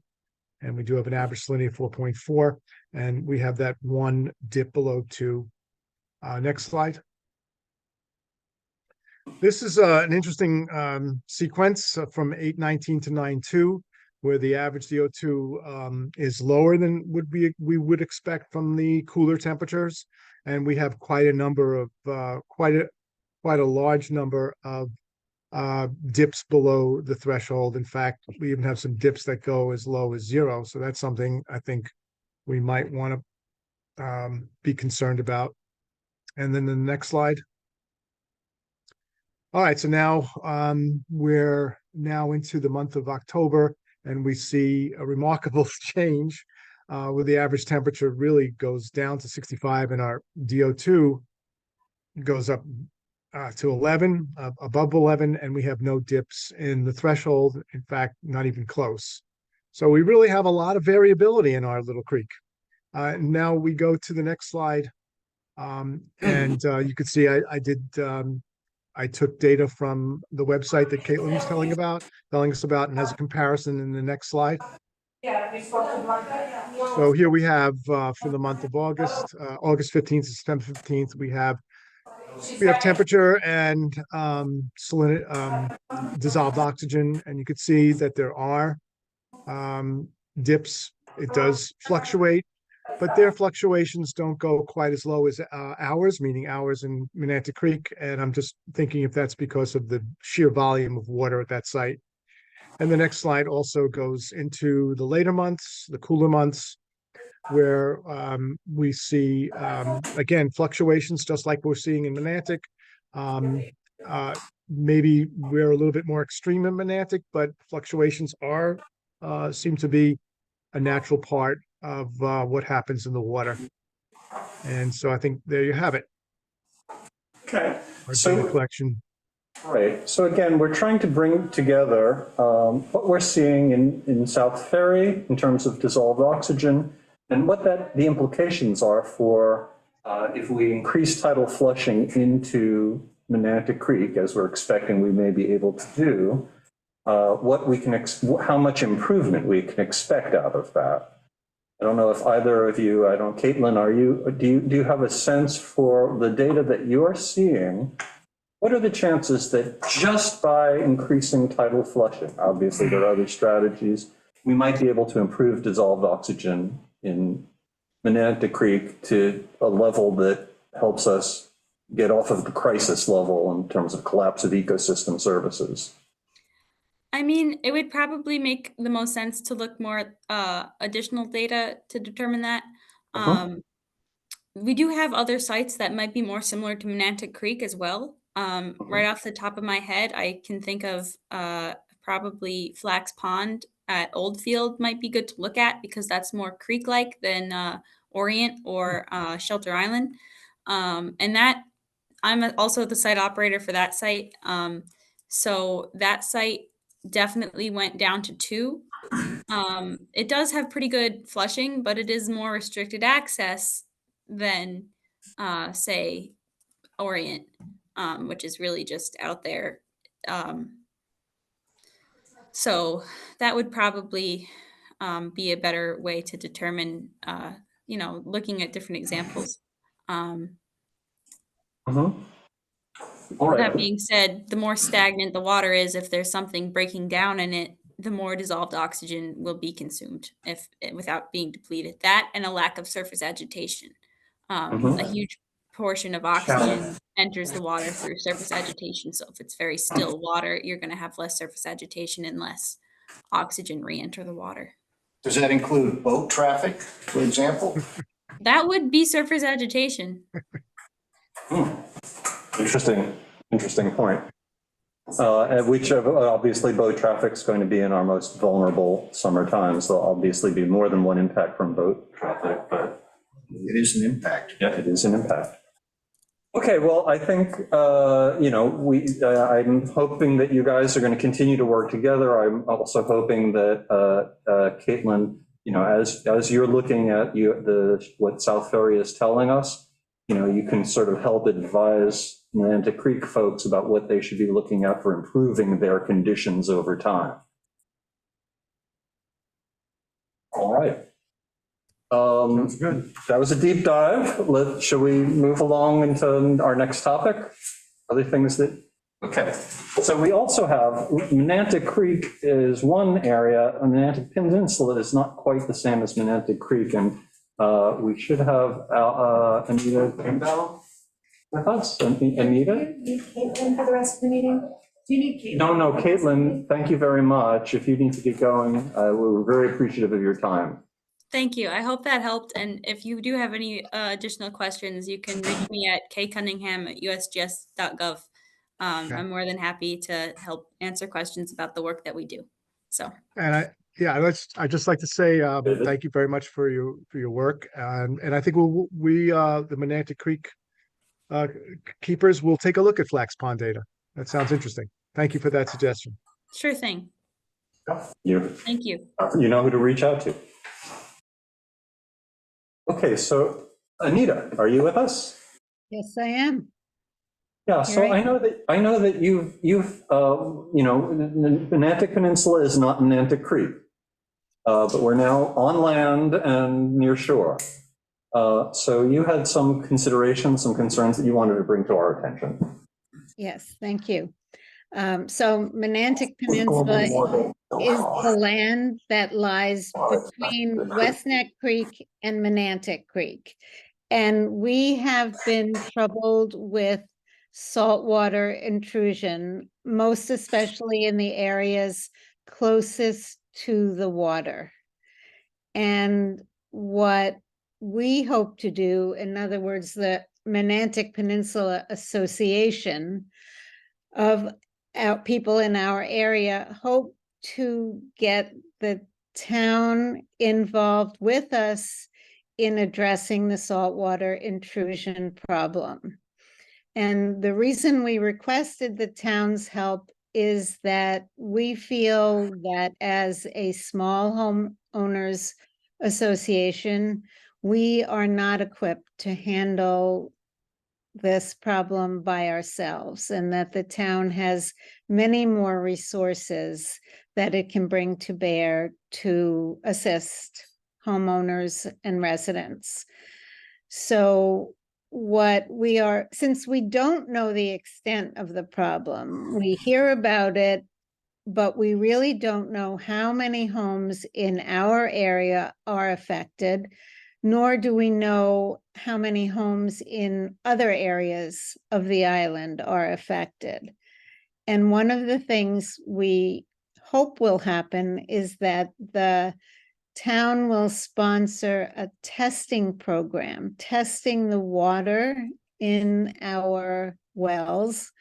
and we do have an average salinity of 4.4, and we have that one dip below 2. Next slide. This is an interesting sequence from 8/19 to 9/2, where the average DO2 is lower than we would expect from the cooler temperatures, and we have quite a number of quite a large number of dips below the threshold. In fact, we even have some dips that go as low as 0. So that's something I think we might want to be concerned about. And then the next slide. All right, so now we're now into the month of October, and we see a remarkable change where the average temperature really goes down to 65 and our DO2 goes up to 11, above 11, and we have no dips in the threshold. In fact, not even close. So we really have a lot of variability in our little creek. Now we go to the next slide. And you can see I took data from the website that Caitlin was telling us about, and has a comparison in the next slide. So here we have for the month of August, August 15th to September 15th, we have temperature and dissolved oxygen, and you can see that there are dips. It does fluctuate, but their fluctuations don't go quite as low as ours, meaning ours in Menantic Creek. And I'm just thinking if that's because of the sheer volume of water at that site. And the next slide also goes into the later months, the cooler months, where we see, again, fluctuations just like we're seeing in Menantic. Maybe we're a little bit more extreme in Menantic, but fluctuations seem to be a natural part of what happens in the water. And so I think there you have it. Okay. Our data collection. Right. So again, we're trying to bring together what we're seeing in South Ferry in terms of dissolved oxygen, and what the implications are for if we increase tidal flushing into Menantic Creek, as we're expecting we may be able to do, what we can how much improvement we can expect out of that. I don't know if either of you, I don't, Caitlin, do you have a sense for the data that you're seeing? What are the chances that just by increasing tidal flushing, obviously there are other strategies, we might be able to improve dissolved oxygen in Menantic Creek to a level that helps us get off of the crisis level in terms of collapse of ecosystem services? I mean, it would probably make the most sense to look more at additional data to determine that. Um, we do have other sites that might be more similar to Menantic Creek as well. Right off the top of my head, I can think of probably Flax Pond at Oldfield might be good to look at because that's more creek-like than Orient or Shelter Island. And that I'm also the site operator for that site. So that site definitely went down to 2. It does have pretty good flushing, but it is more restricted access than, say, Orient, which is really just out there. So that would probably be a better way to determine, looking at different examples. All That right. being said, the more stagnant the water is, if there's something breaking down in it, the more dissolved oxygen will be consumed without being depleted. That and a lack of surface agitation. A huge portion of oxygen enters the water through surface agitation. So if it's very still water, you're going to have less surface agitation and less oxygen re-enter the water. Does that include boat traffic, for example? That would be surface agitation. Interesting point. Which obviously boat traffic's going to be in our most vulnerable summer times. There'll obviously be more than one impact from boat traffic, but It is an impact. yeah, it is an impact. Okay, well, I think, I'm hoping that you guys are going to continue to work together. I'm also hoping that, Caitlin, as you're looking at what South Ferry is telling us, you can sort of help advise Menantic Creek folks about what they should be looking at for improving their conditions over time. All right. Sounds good. That was a deep dive. Shall we move along into our next topic? Other things okay. So we also have Menantic Creek is one area. Menantic Peninsula is not quite the same as Menantic Creek, and we should have Anita Greenbell with us. Anita? Do you need Caitlin for the rest of the meeting? Do you need Caitlin? No, Caitlin, thank you very much. If you need to get going, we're very appreciative of your time. Thank you. I hope that helped. And if you do have any additional questions, you can reach me at kcunningham@usgs.gov. I'm more than happy to help answer questions about the work that we do. So. And I'd just like to say thank you very much for your work. And I think the Menantic Creek keepers will take a look at Flax Pond data. That sounds interesting. Thank you for that suggestion. Sure thing. Thank you. You know who to reach out to. Okay, so Anita, are you with us? Yes, I am. Yeah, so I know that you've Menantic Peninsula is not Menantic Creek, but we're now on land and near shore. So you had some considerations, some concerns that you wanted to bring to our attention. Yes, thank you. So Menantic Peninsula is the land that lies between West Neck Creek and Menantic Creek. And we have been troubled with saltwater intrusion, most especially in the areas closest to the water. And what we hope to do, in other words, the Menantic Peninsula Association of people in our area hope to get the town involved with us in addressing the saltwater intrusion problem. And the reason we requested the town's help is that we feel that as a small homeowners association, we are not equipped to handle this problem by ourselves, and that the town has many more resources that it can bring to bear to assist homeowners and residents. So since we don't know the extent of the problem, we hear about it, but we really don't know how many homes in our area are affected, nor do we know how many homes in other areas of the island are affected. And one of the things we hope will happen is that the town will sponsor a testing program, testing the water in our wells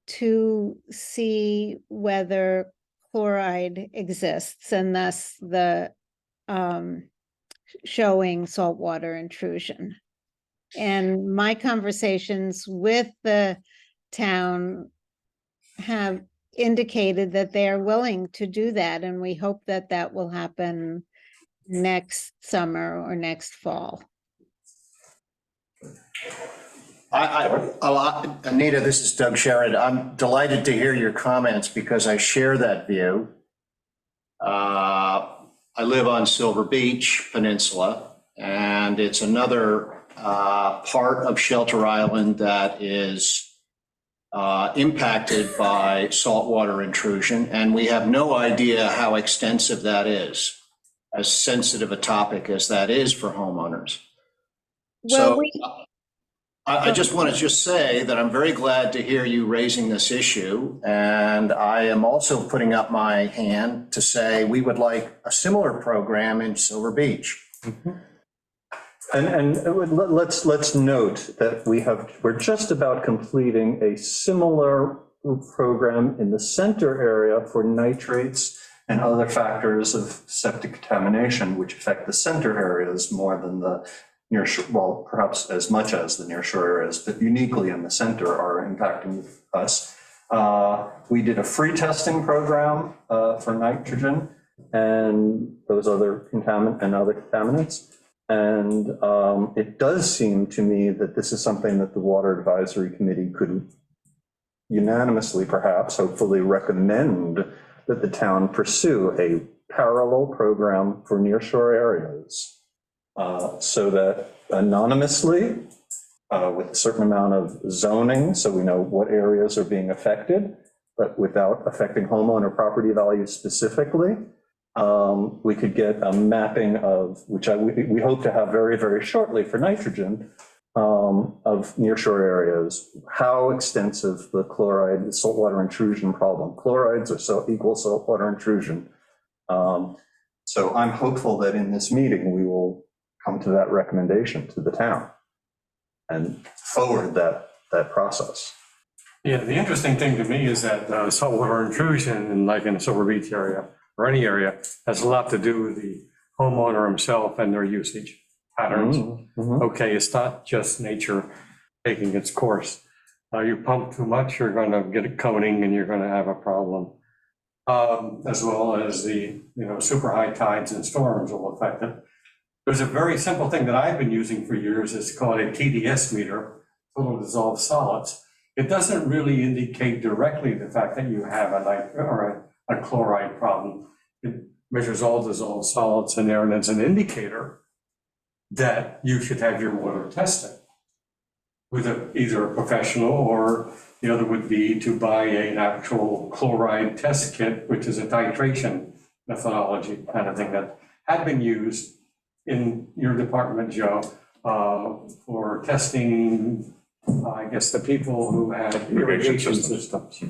to see whether chloride exists, and thus the showing saltwater intrusion. And my conversations with the town have indicated that they are willing to do that, and we hope that that will happen next summer or next fall. Anita, this is Doug Sherrod. I'm delighted to hear your comments because I share that view. I live on Silver Beach Peninsula, and it's another part of Shelter Island that is impacted by saltwater intrusion, and we have no idea how extensive that is, as sensitive a topic as that is for homeowners. Well, So I just want to say that I'm very glad to hear you raising this issue, and I am also putting up my hand to say we would like a similar program in Silver Beach. And let's note that we're just about completing a similar program in the center area for nitrates and other factors of septic contamination, which affect the center areas more than the near shore, well, perhaps as much as the near shore areas, but uniquely in the center are impacting us. We did a free testing program for nitrogen and those other contaminants. And it does seem to me that this is something that the Water Advisory Committee could unanimously, perhaps, hopefully recommend that the town pursue a parallel program for nearshore areas so that anonymously, with a certain amount of zoning, so we know what areas are being affected, but without affecting homeowner property values specifically, we could get a mapping of, which we hope to have very, very shortly for nitrogen, of nearshore areas, how extensive the chloride, the saltwater intrusion problem. Chlorides are equal saltwater intrusion. So I'm hopeful that in this meeting, we will come to that recommendation to the town and forward that process. Yeah, the interesting thing to me is that saltwater intrusion, like in the Silver Beach area or any area, has a lot to do with the homeowner himself and their usage patterns. Okay, it's not just nature taking its course. You pump too much, you're going to get a coating and you're going to have a problem. As well as the super high tides and storms will affect it. There's a very simple thing that I've been using for years. It's called a TDS meter, total dissolved solids. It doesn't really indicate directly the fact that you have a chloride problem. It measures all dissolved solids in there, and it's an indicator that you should have your water tested with either a professional, or the other would be to buy an actual chloride test kit, which is a titration methodology kind of thing that had been used in your department, Joe, for testing, I guess, the people who had irrigation systems.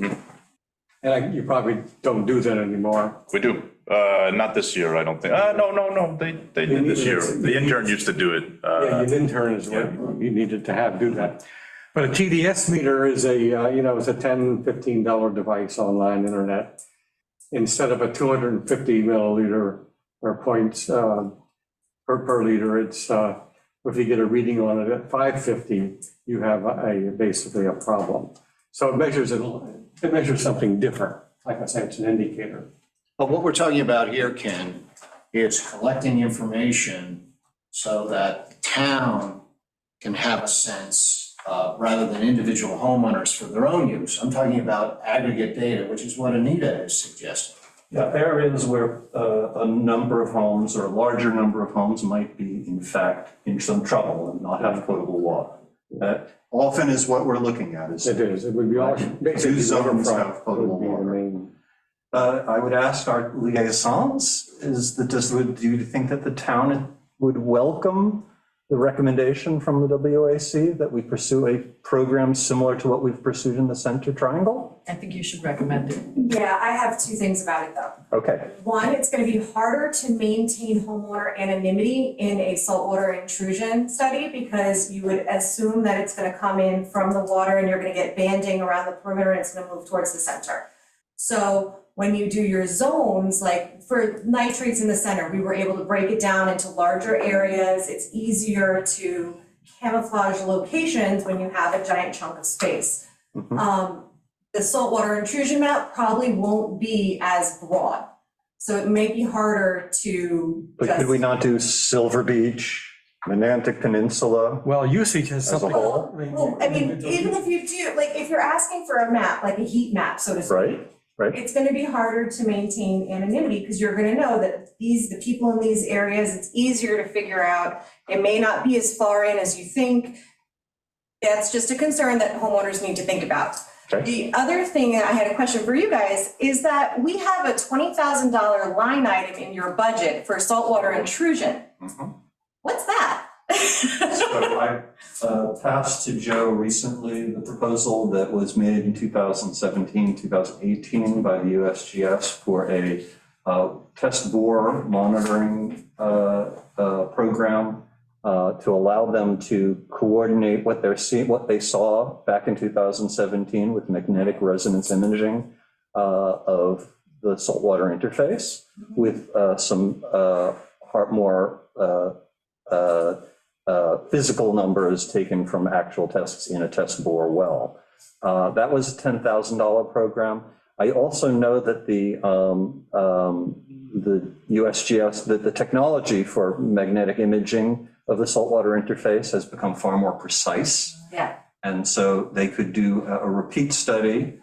And you probably don't do that anymore. We do. Not this year, I don't think. No, they did this year. The intern used to do it. Yeah, your intern is what you needed to do that. But a TDS meter is it's a $10, $15 device online internet. Instead of a 250 milliliter or points per liter, it's if you get a reading on it at 550, you have basically a problem. So it measures something different. Like I said, it's an indicator. But what we're talking about here, Ken, is collecting information so that the town can have a sense, rather than individual homeowners for their own use. I'm talking about aggregate data, which is what Anita is suggesting. Yeah, areas where a number of homes or a larger number of homes might be in fact in some trouble and not have potable water. That often is what we're looking at is. It is, it would be all, Two basically zones waterfront have potable would be the water. main. I would ask our liaisons, do you think that the town would welcome the recommendation from the WAC that we pursue a program similar to what we've pursued in the Center Triangle? I think you should recommend it. Yeah, I have two things about it though. Okay, One, it's gonna be harder to maintain homeowner anonymity in a saltwater intrusion study because you would assume that it's gonna come in from the water and you're gonna get banding around the perimeter and it's gonna move towards the center. So when you do your zones, like for nitrates in the center, we were able to break it down into larger areas. It's easier to camouflage locations when you have a giant chunk of space. The saltwater intrusion map probably won't be as broad. So it may be harder to but could we not do Silver Beach, Menantic Peninsula? Well, usage has As a something. whole? Well, I mean, even if you do, like, if you're asking for a map, like a heat map, so to speak. Right. It's gonna be harder to maintain anonymity, because you're gonna know that the people in these areas, it's easier to figure out. It may not be as far in as you think. That's just a concern that homeowners need to think about. Okay. The other thing, I had a question for you guys, is that we have a $20,000 line item in your budget for saltwater intrusion. What's that? So I passed to Joe recently the proposal that was made in 2017, 2018 by the USGS for a test bore monitoring program to allow them to coordinate what they're seeing, what they saw back in 2017 with magnetic resonance imaging of the saltwater interface with some more physical numbers taken from actual tests in a test bore well. That was a $10,000 program. I also know that the USGS, the technology for magnetic imaging of the saltwater interface has become far more precise. Yeah. And so they could do a repeat study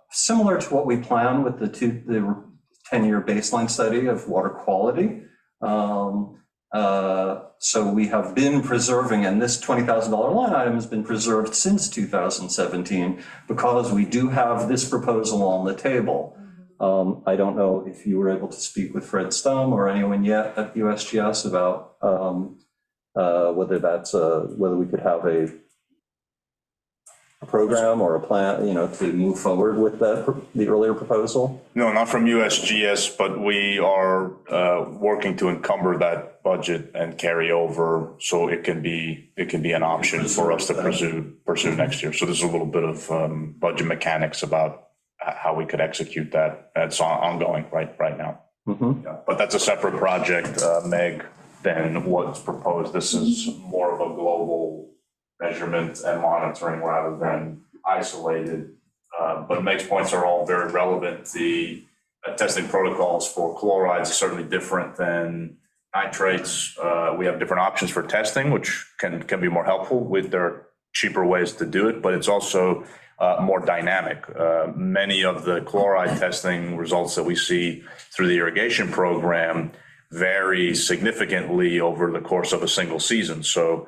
similar to what we plan with the 10-year baseline study of water quality. So we have been preserving, and this $20,000 line item has been preserved since 2017 because we do have this proposal on the table. I don't know if you were able to speak with Fred Stum or anyone yet at USGS about whether we could have a program or a plan, to move forward with the earlier proposal. No, not from USGS, but we are working to encumber that budget and carry over so it can be an option for us to pursue next year. So there's a little bit of budget mechanics about how we could execute that. It's ongoing right now. Yeah, but that's a separate project, Meg, than what's proposed. This is more of a global measurement and monitoring rather than isolated. But Meg's points are all very relevant. The testing protocols for chlorides are certainly different than nitrates. We have different options for testing, which can be more helpful. There are cheaper ways to do it, but it's also more dynamic. Many of the chloride testing results that we see through the irrigation program vary significantly over the course of a single season. So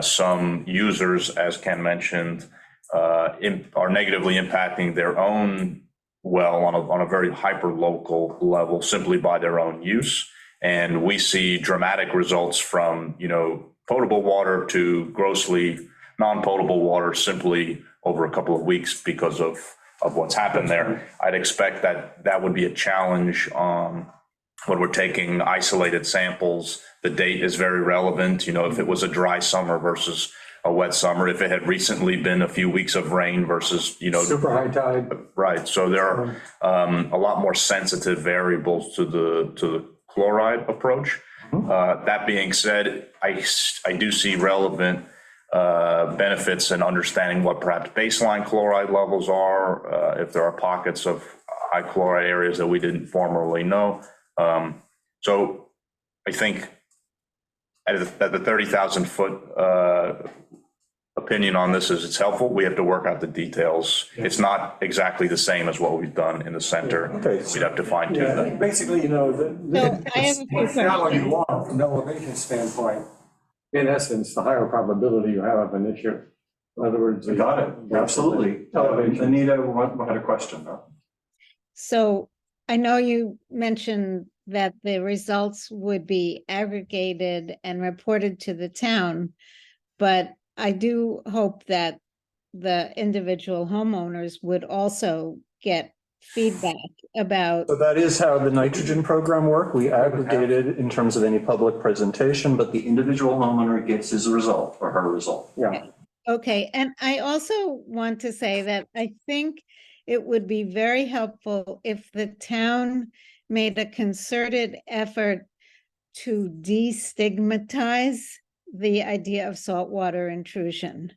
some users, as Ken mentioned, are negatively impacting their own well on a very hyper-local level simply by their own use. And we see dramatic results from, potable water to grossly non-potable water simply over a couple of weeks because of what's happened there. I'd expect that would be a challenge when we're taking isolated samples. The date is very relevant. If it was a dry summer versus a wet summer, if it had recently been a few weeks of rain versus, Super high tide. Right. So there are a lot more sensitive variables to the chloride approach. That being said, I do see relevant benefits in understanding what perhaps baseline chloride levels are, if there are pockets of high chloride areas that we didn't formerly know. So I think at the 30,000 foot opinion on this is it's helpful. We have to work out the details. It's not exactly the same as what we've done in the center. Okay. We'd have to fine tune Yeah, that. basically, you know, So I have a few what you questions. want from an elevation standpoint, in essence, the higher probability you have of an issue. In other words. Got it, absolutely. Elevation. Anita had a question. So I know you mentioned that the results would be aggregated and reported to the town, but I do hope that the individual homeowners would also get feedback about, So that is how the nitrogen program worked. We aggregated in terms of any public presentation, but the individual homeowner gets his result or her result. Yeah. okay, and I also want to say that I think it would be very helpful if the town made a concerted effort to destigmatize the idea of saltwater intrusion.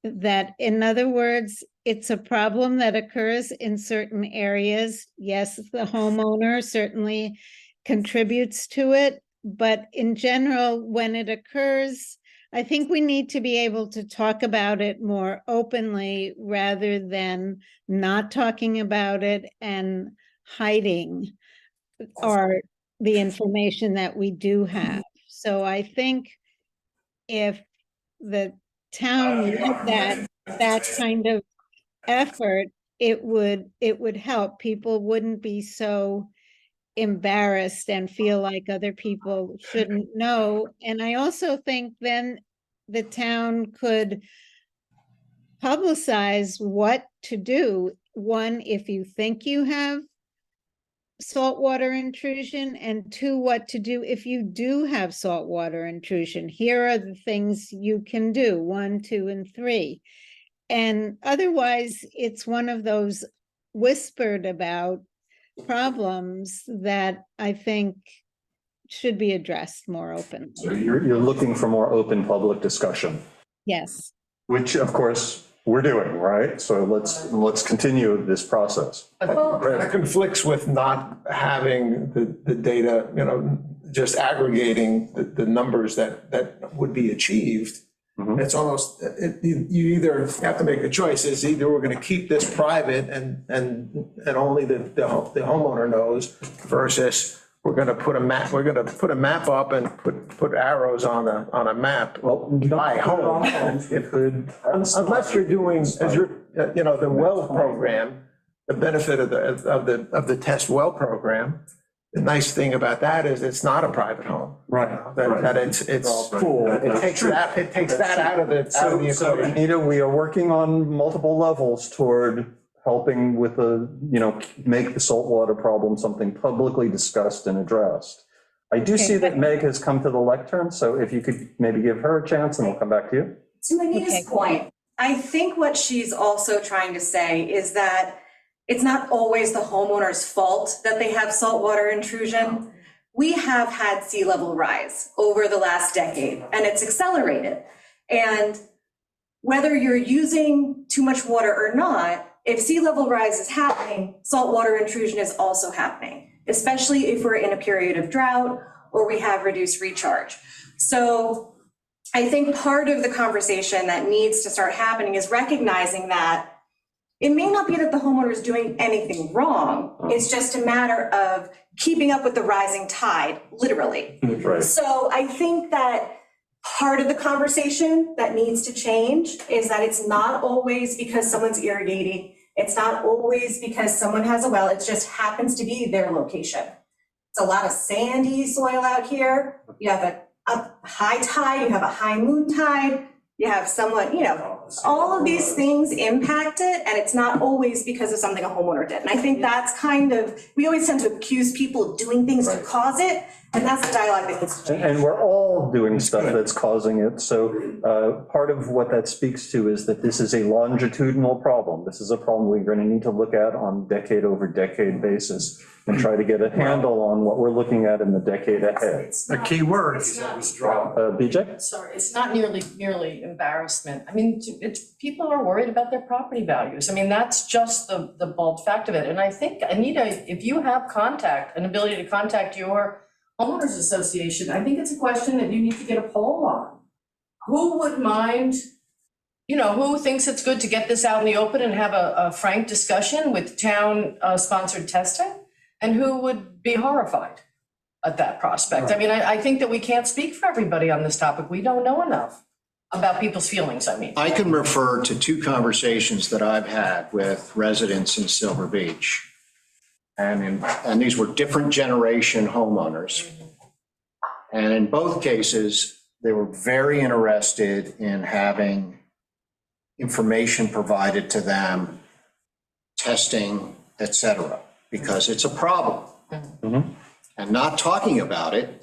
That, in other words, it's a problem that occurs in certain areas. Yes, the homeowner certainly contributes to it, but in general, when it occurs, I think we need to be able to talk about it more openly rather than not talking about it and hiding the information that we do have. So I think if the town led that kind of effort, it would help. People wouldn't be so embarrassed and feel like other people shouldn't know. And I also think then the town could publicize what to do. One, if you think you have saltwater intrusion, and two, what to do if you do have saltwater intrusion. Here are the things you can do, 1, 2, and 3. And otherwise, it's one of those whispered about problems that I think should be addressed more openly. So you're looking for more open public discussion, Yes. which of course we're doing, right? So let's continue this process. That conflicts with not having the data, you know, just aggregating the numbers that would be achieved. It's almost, you either have to make a choice, is either we're gonna keep this private and only the homeowner knows, versus we're gonna put a map up and put arrows on a map. Well, by home. It could. Unless you're doing, as you're, you know, the well program, the benefit of the test well program, the nice thing about that is it's not a private home. Right. That it's full. It takes that out of the So equation. Anita, we are working on multiple levels toward helping with make the saltwater problem something publicly discussed and addressed. I do see that Meg has come to the lectern, so if you could maybe give her a chance and we'll come back to you. To Anita's point, I think what she's also trying to say is that it's not always the homeowner's fault that they have saltwater intrusion. We have had sea level rise over the last decade, and it's accelerated. And whether you're using too much water or not, if sea level rise is happening, saltwater intrusion is also happening, especially if we're in a period of drought or we have reduced recharge. So I think part of the conversation that needs to start happening is recognizing that it may not be that the homeowner is doing anything wrong. It's just a matter of keeping up with the rising tide, literally. Right. So I think that part of the conversation that needs to change is that it's not always because someone's irrigating. It's not always because someone has a well. It just happens to be their location. It's a lot of sandy soil out here. You have a high tide, you have a high moon tide, you have someone, all of these things impact it, and it's not always because of something a homeowner did. And I think that's kind of, we always tend to accuse people of doing things to cause it, and that's the dialogue that needs to change. And we're all doing stuff that's causing it. So part of what that speaks to is that this is a longitudinal problem. This is a problem we're going to need to look at on decade over decade basis and try to get a handle on what we're looking at in the decade ahead. The key word is withdraw. BJ? Sorry, it's not merely embarrassment. I mean, people are worried about their property values. I mean, that's just the bald fact of it. And I think, Anita, if you have an ability to contact your homeowners association, I think it's a question that you need to get a poll on. Who would mind you know, who thinks it's good to get this out in the open and have a frank discussion with town sponsored testing? And who would be horrified at that prospect? I mean, I think that we can't speak for everybody on this topic. We don't know enough about people's feelings, I mean. I can refer to 2 conversations that I've had with residents in Silver Beach. And these were different generation homeowners. And in both cases, they were very interested in having information provided to them, testing, et cetera, because it's a problem. And not talking about it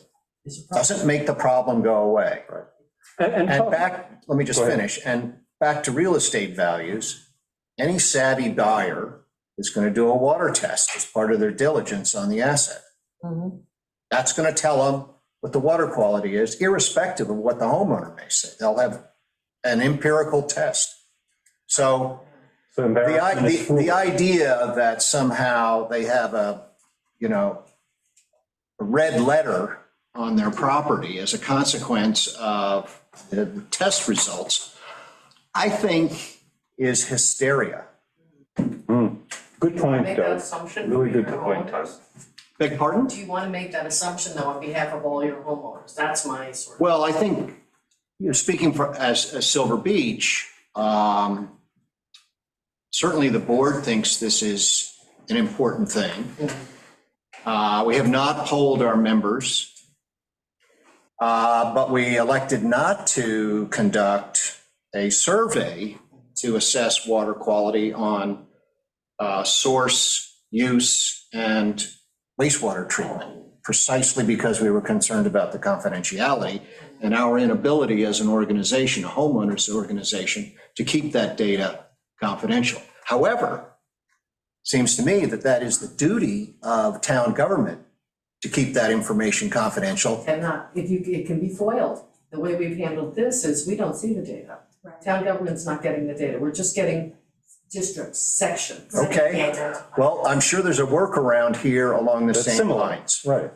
doesn't make the problem go away. And back, let me just finish, and back to real estate values, any savvy buyer is going to do a water test as part of their diligence on the asset. That's going to tell them what the water quality is, irrespective of what the homeowner may say. They'll have an empirical test. So the idea that somehow they have a red letter on their property as a consequence of the test results, I think is hysteria. Good point, Make that Doug. assumption. Really good for your point, Doug. homeowners? Beg pardon? Do you want to make that assumption though on behalf of all your homeowners? That's my sort of. Well, I think, speaking for, as Silver Beach, certainly the board thinks this is an important thing. We have not polled our members, but we elected not to conduct a survey to assess water quality on source, use, and wastewater treatment, precisely because we were concerned about the confidentiality and our inability as an organization, a homeowners organization, to keep that data confidential. However, seems to me that that is the duty of town government to keep that information confidential. Cannot, it can be foiled. The way we've handled this is we don't see the data. Town government's not getting the data. We're just getting districts, sections. Okay, well, I'm sure there's a workaround here along the That's same similar. lines. Right.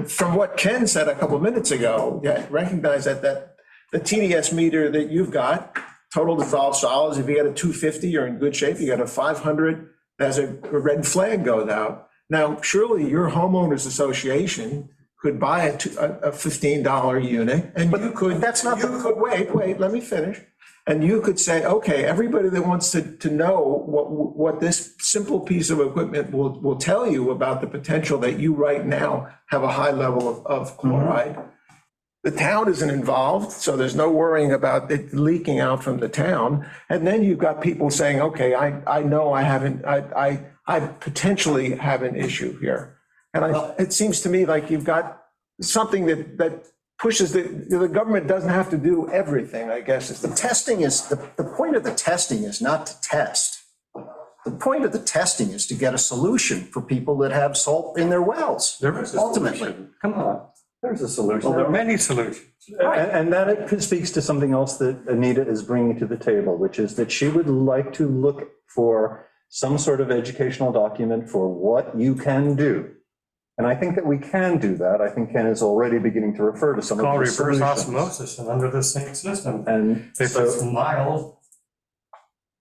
From what Ken said a couple minutes ago, yeah, recognize that the TDS meter that you've got, total dissolved solids, if you got a 250, you're in good shape. You got a 500, as a red flag goes out. Now, surely your homeowners association could buy a $15 unit, and you could. That's not the. Wait, let me finish. And you could say, okay, everybody that wants to know what this simple piece of equipment will tell you about the potential that you right now have a high level of chloride. The town isn't involved, so there's no worrying about it leaking out from the town. And then you've got people saying, okay, I know I potentially have an issue here. And it seems to me like you've got something that pushes the government doesn't have to do everything, I guess. Is The testing is, the point of the testing is not to test. The point of the testing is to get a solution for people that have salt in their wells. There is a Ultimately. solution. Come on. There's a solution. Well, there are many solutions. And that it speaks to something else that Anita is bringing to the table, which is that she would like to look for some sort of educational document for what you can do. And I think that we can do that. I think Ken is already beginning to refer to some of Called the reverse solutions. osmosis and under the same system. And If it's so, mild,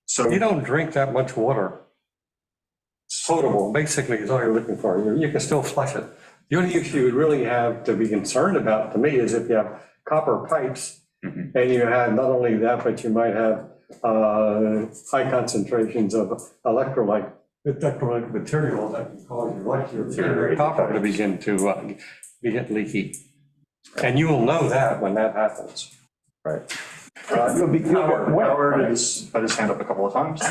so you don't drink that much water. It's potable, basically, is all you're looking for. You can still flush it. The only issue you would really have to be concerned about, to me, is if you have copper pipes, and you have not only that, but you might have high concentrations of electrolyte material that can cause your copper to begin to get leaky. And you will know that when that happens. right. Howard has put his hand up a couple of times.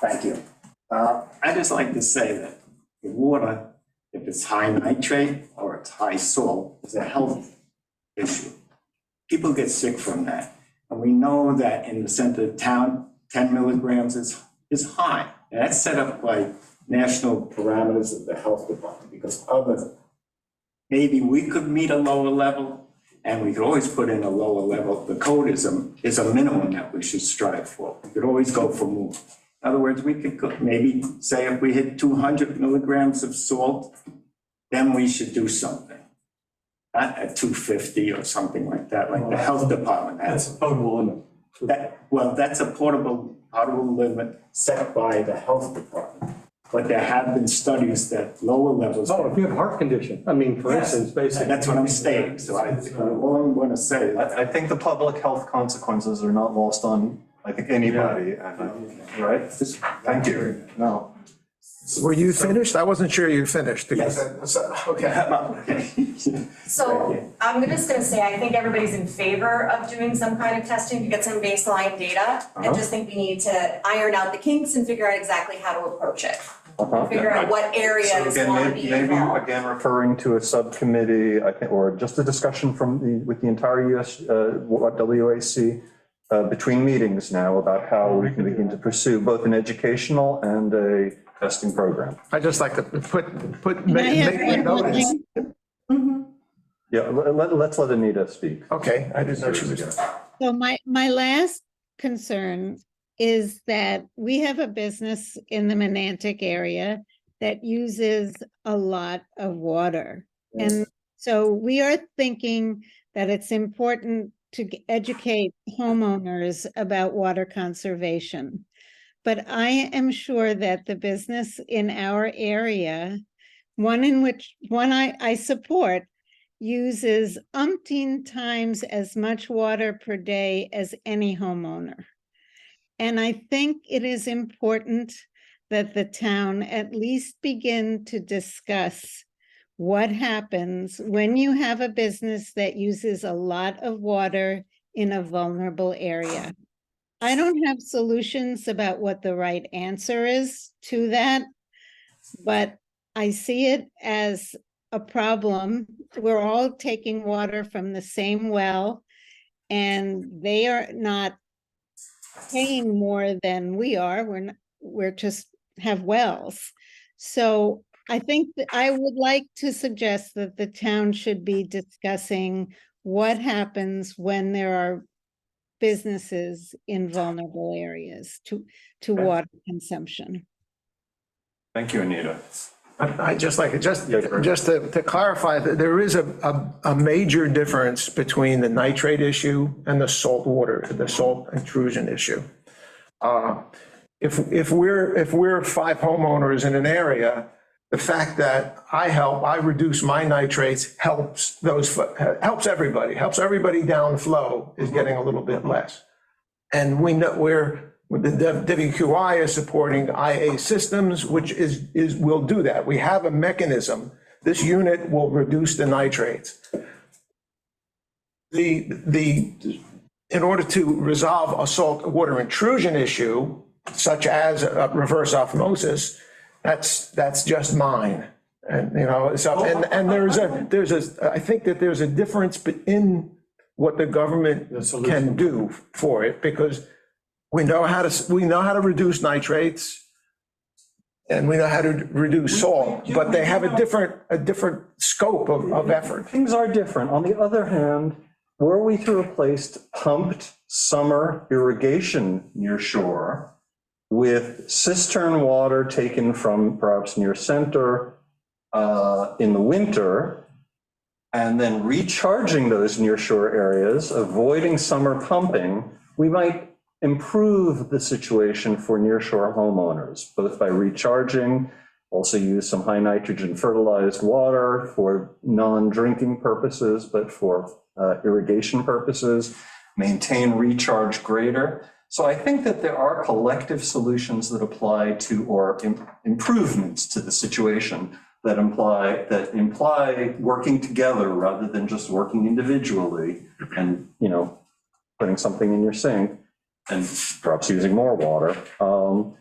Thank you. I just like to say that the water, if it's high nitrate or it's high salt, is a health issue. People get sick from that. And we know that in the center of town, 10 milligrams is high. And that's set up by national parameters of the health department, because maybe we could meet a lower level, and we could always put in a lower level. The code is a minimum that we should strive for. We could always go for more. In other words, we could maybe say if we hit 200 milligrams of salt, then we should do something. not at 250 or something like that, like the health department That's has. a potable limit. That's a potable limit set by the health department. But there have been studies that lower levels. Oh, if you have heart condition, I mean, for Yes, instance, basically. That's what I'm saying, so all I'm gonna say is. I think the public health consequences are not lost on, I think, anybody, right? Thank you. No. Were you finished? I wasn't sure you finished. Yes. Okay. So I'm just gonna say, I think everybody's in favor of doing some kind of testing to get some baseline data. I just think we need to iron out the kinks and figure out exactly how to approach it. Figure out what So areas again, wanna be maybe involved. again, referring to a subcommittee, I think, or just a discussion with the entire US, WAC, between meetings now about how we can begin to pursue both an educational and a testing program. I just like to Can I have make a one more notice. thing? Yeah, let's let Anita speak. Okay, I didn't know she was. So my last concern is that we have a business in the Monantic area that uses a lot of water. And so we are thinking that it's important to educate homeowners about water conservation. But I am sure that the business in our area, one I support, uses umpteen times as much water per day as any homeowner. And I think it is important that the town at least begin to discuss what happens when you have a business that uses a lot of water in a vulnerable area. I don't have solutions about what the right answer is to that, but I see it as a problem. We're all taking water from the same well, and they are not paying more than we are. We're just have wells. So I think that I would like to suggest that the town should be discussing what happens when there are businesses in vulnerable areas to water consumption. Thank you, Anita. I just like it, just to clarify, that there is a major difference between the nitrate issue and the salt intrusion issue. If we're 5 homeowners in an area, the fact that I reduce my nitrates helps everybody downflow is getting a little bit less. And we know the WQI is supporting IA systems, which will do that. We have a mechanism. This unit will reduce the nitrates. In order to resolve a salt water intrusion issue, such as reverse osmosis, that's just mine. And, I think that there's a difference in what the government can do for it, because we know how to reduce nitrates and we know how to reduce salt, but they have a different scope of effort. Things are different. On the other hand, were we to replace pumped summer irrigation near shore with cistern water taken from perhaps near center in the winter, and then recharging those near shore areas, avoiding summer pumping, we might improve the situation for near shore homeowners, both by recharging, also use some high nitrogen fertilized water for non-drinking purposes, but for irrigation purposes, maintain recharge greater. So I think that there are collective solutions that apply to, or improvements to the situation that imply working together rather than just working individually and, putting something in your sink and perhaps using more water.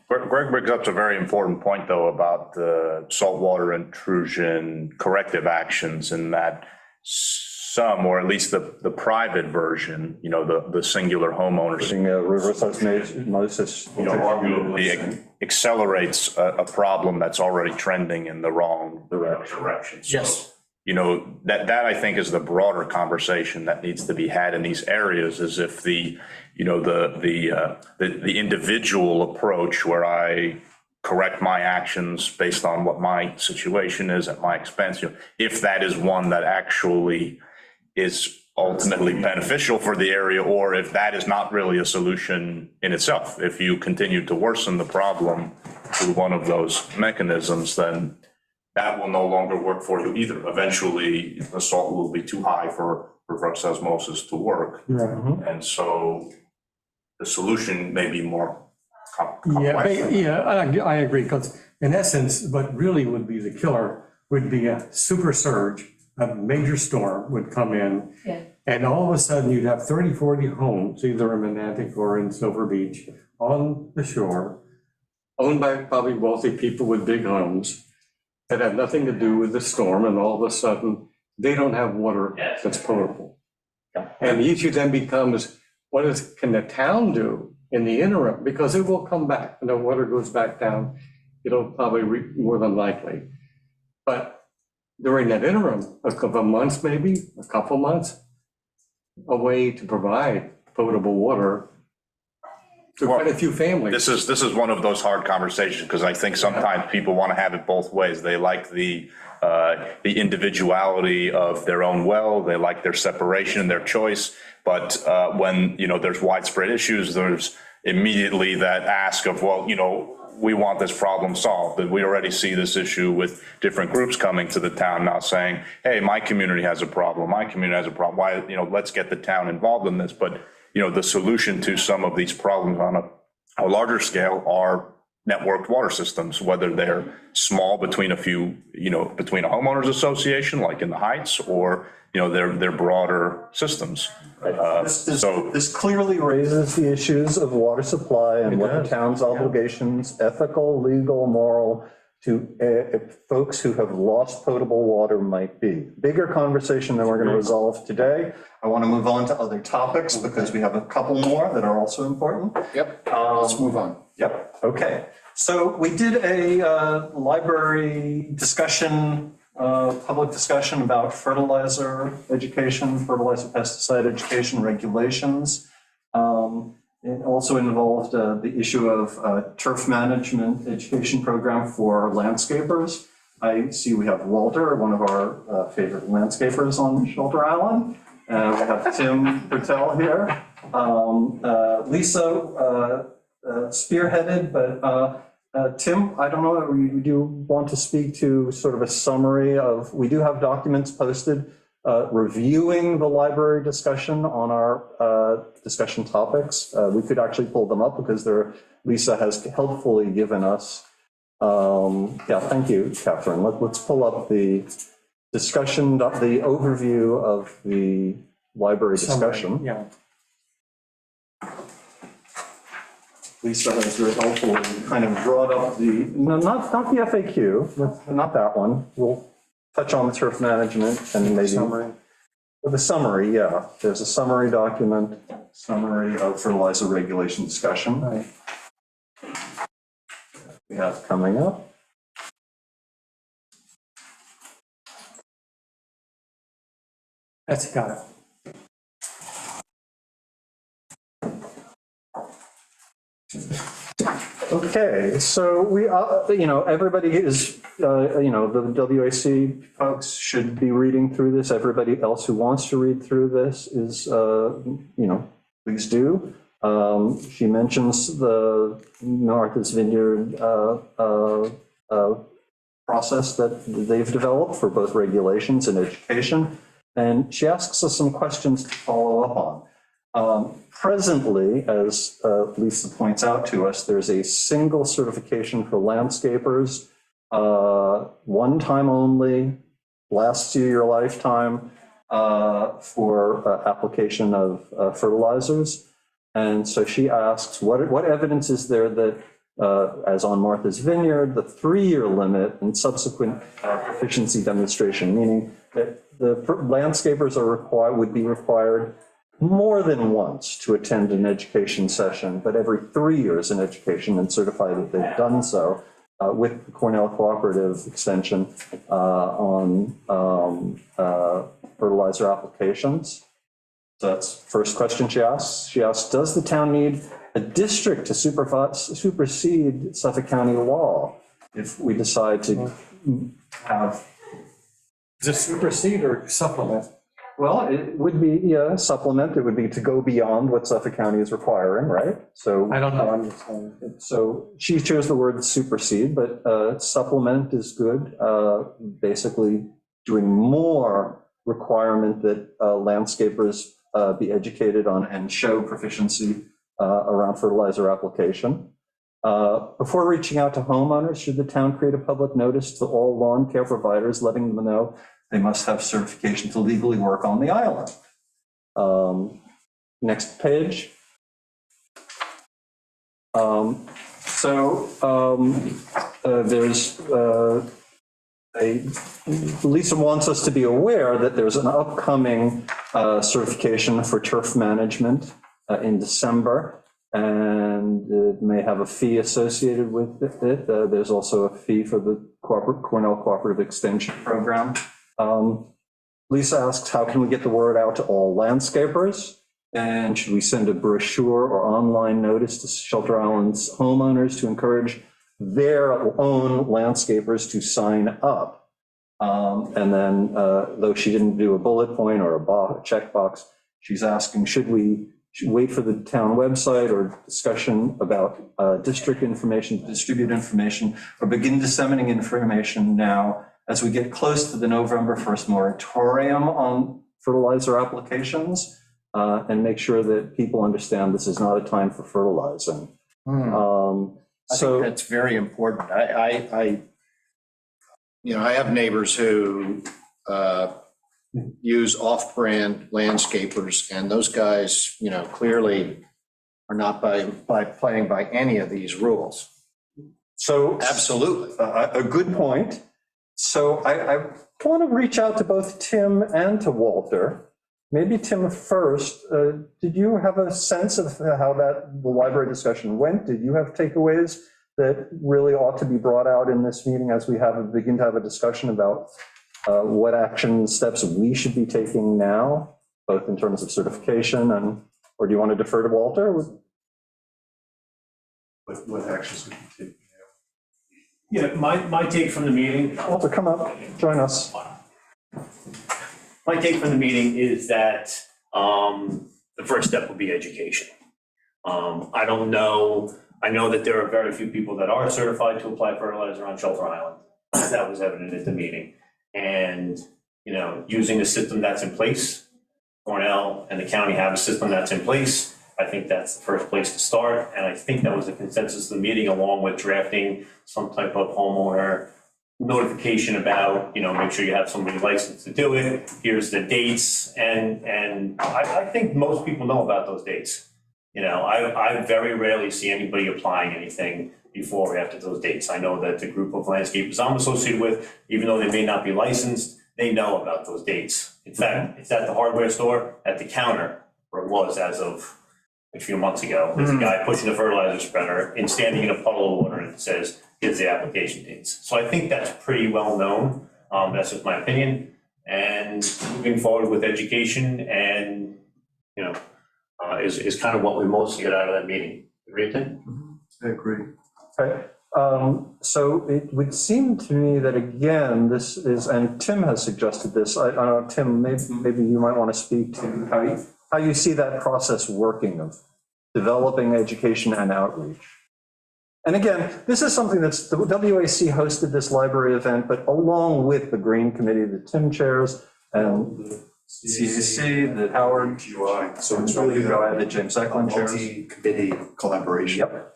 Greg brings up a very important point, though, about the saltwater intrusion corrective actions, and that some, or at least the private version, the singular homeowners, Reverse osmosis, arguably accelerates a problem that's already trending in the wrong direction. Yes. That I think is the broader conversation that needs to be had in these areas, is if the individual approach where I correct my actions based on what my situation is at my expense, if that is one that actually is ultimately beneficial for the area, or if that is not really a solution in itself. If you continue to worsen the problem through one of those mechanisms, then that will no longer work for you either. Eventually, the salt will be too high for reverse osmosis to work. And so the solution may be more complex. Yeah, I agree, because in essence, what really would be the killer would be a super surge, a major storm would come in. Yeah. And all of a sudden, you'd have 30, 40 homes, either in Monantic or in Silver Beach, on the shore, owned by probably wealthy people with big homes that have nothing to do with the storm, and all of a sudden, they don't have water that's potable. And the issue then becomes, can the town do in the interim? Because it will come back, when the water goes back down, it'll probably more than likely. But during that interim, a couple of months, maybe, a couple months, a way to provide potable water to quite a few families. This is one of those hard conversations, because I think sometimes people want to have it both ways. They like the individuality of their own well, they like their separation, their choice. But when, there's widespread issues, there's immediately that ask of, well, we want this problem solved. That we already see this issue with different groups coming to the town now saying, hey, my community has a problem, my community has a problem. Why, let's get the town involved in this. But, the solution to some of these problems on a larger scale are networked water systems, whether they're small between a few, between a homeowners association, like in the Heights, or, they're broader systems. This clearly raises the issues of water supply and what the town's obligations, ethical, legal, moral, to folks who have lost potable water might be. Bigger conversation than we're going to resolve today. I want to move on to other topics because we have a couple more that are also important. Yep, let's move on. Yep, okay. So we did a library discussion, public discussion about fertilizer education, fertilizer pesticide education regulations. It also involved the issue of turf management education program for landscapers. I see we have Walter, one of our favorite landscapers on Shelter Island. We have Tim Patel here. Lisa spearheaded, but Tim, I don't know, do you want to speak to sort of a summary of, we do have documents posted reviewing the library discussion on our discussion topics. We could actually pull them up because Lisa has helpfully given us, yeah, thank you, Catherine. Let's pull up the discussion, the overview of the library discussion. Yeah. Lisa has very helpfully kind of brought up no, not the FAQ, not that one. We'll touch on the turf management and maybe the summary, yeah. There's a summary document, summary of fertilizer regulation discussion. Right. We have coming up. That's got it. Okay, so we, everybody is, the WAC folks should be reading through this. Everybody else who wants to read through this is, please do. She mentions the Martha's Vineyard process that they've developed for both regulations and education. And she asks us some questions to follow up on. Presently, as Lisa points out to us, there's a single certification for landscapers, one time only, lasts you your lifetime for application of fertilizers. And so she asks, what evidence is there that, as on Martha's Vineyard, the 3-year limit and subsequent proficiency demonstration, meaning that the landscapers would be required more than once to attend an education session, but every 3 years in education and certify that they've done so with the Cornell Cooperative Extension on fertilizer applications. So that's the first question she asks. She asks, does the town need a district to supersede Suffolk County law if we decide to have... Is it supersede or supplement? Well, it would be, yeah, supplement, it would be to go beyond what Suffolk County is requiring, right? So. I don't know. So she chose the word supersede, but supplement is good. Basically doing more requirement that landscapers be educated on and show proficiency around fertilizer application. Before reaching out to homeowners, should the town create a public notice to all lawn care providers, letting them know they must have certification to legally work on the island? Next page. There's Lisa wants us to be aware that there's an upcoming certification for turf management in December, and it may have a fee associated with it. There's also a fee for the Cornell Cooperative Extension Program. Lisa asks, how can we get the word out to all landscapers? And should we send a brochure or online notice to Shelter Island's homeowners to encourage their own landscapers to sign up? And then, though she didn't do a bullet point or a checkbox, she's asking, should we wait for the town website or discussion about district information, distribute information, or begin disseminating information now as we get close to the November 1st moratorium on fertilizer applications, and make sure that people understand this is not a time for fertilizing. I think that's very important. I have neighbors who use off-brand landscapers, and those guys, clearly are not by playing by any of these rules. So absolutely, a good point. So I want to reach out to both Tim and to Walter. Maybe Tim first. Did you have a sense of how the library discussion went? Did you have takeaways that really ought to be brought out in this meeting as we begin to have a discussion about what action steps we should be taking now, both in terms of certification or do you want to defer to Walter? What actions we can take? Yeah, my take from the meeting. Walter, come up, join us. My take from the meeting is that the first step would be education. I don't know, I know that there are very few people that are certified to apply fertilizer on Shelter Island. That was evident at the meeting. And, using a system that's in place, Cornell and the county have a system that's in place. I think that's the first place to start. And I think that was the consensus of the meeting, along with drafting some type of homeowner notification about, make sure you have somebody licensed to do it. Here's the dates. And I think most people know about those dates. I very rarely see anybody applying anything before or after those dates. I know that the group of landscapers I'm associated with, even though they may not be licensed, they know about those dates. In fact, it's at the hardware store at the counter, where it was as of a few months ago. There's a guy pushing a fertilizer spreader and standing in a puddle of water, and it says, here's the application dates. So I think that's pretty well known. That's just my opinion. And moving forward with education and, is kind of what we mostly get out of that meeting. Agree, Tim? I agree. Okay. So it would seem to me that, again, this is, and Tim has suggested this. I don't know, Tim, maybe you might want to speak to how you see that process working of developing education and outreach. And again, this is something that's, the WAC hosted this library event, but along with the Green Committee that Tim chairs and the CAC, that Howard, GUI. So it's really that James Eklund chairs. Multi-committee collaboration. Yep.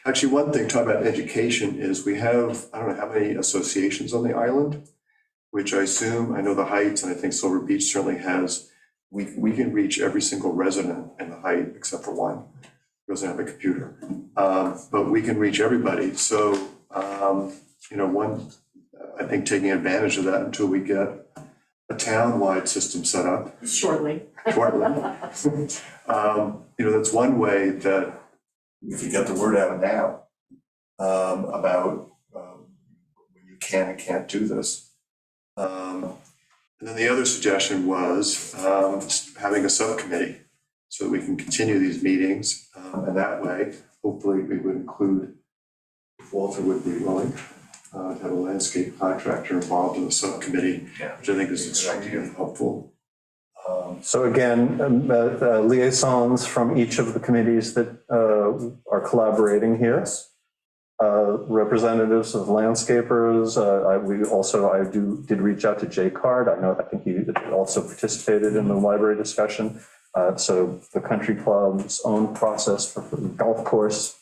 Actually, one thing talking about education is we have, I don't know how many associations on the island, which I know the Heights, and I think Silver Beach certainly has. We can reach every single resident in the Height except for one who doesn't have a computer. But we can reach everybody. So, I think taking advantage of that until we get a town-wide system set up. Shortly. That's one way that we can get the word out now about when you can and can't do this. And then the other suggestion was having a subcommittee so that we can continue these meetings. And that way, hopefully we would include, if Walter would be willing, to have a landscape contractor involved in the subcommittee, which I think is extremely helpful. So again, liaisons from each of the committees that are collaborating here. Representatives of landscapers. I did reach out to Jay Card. I think he also participated in the library discussion. So the country club's own process for golf course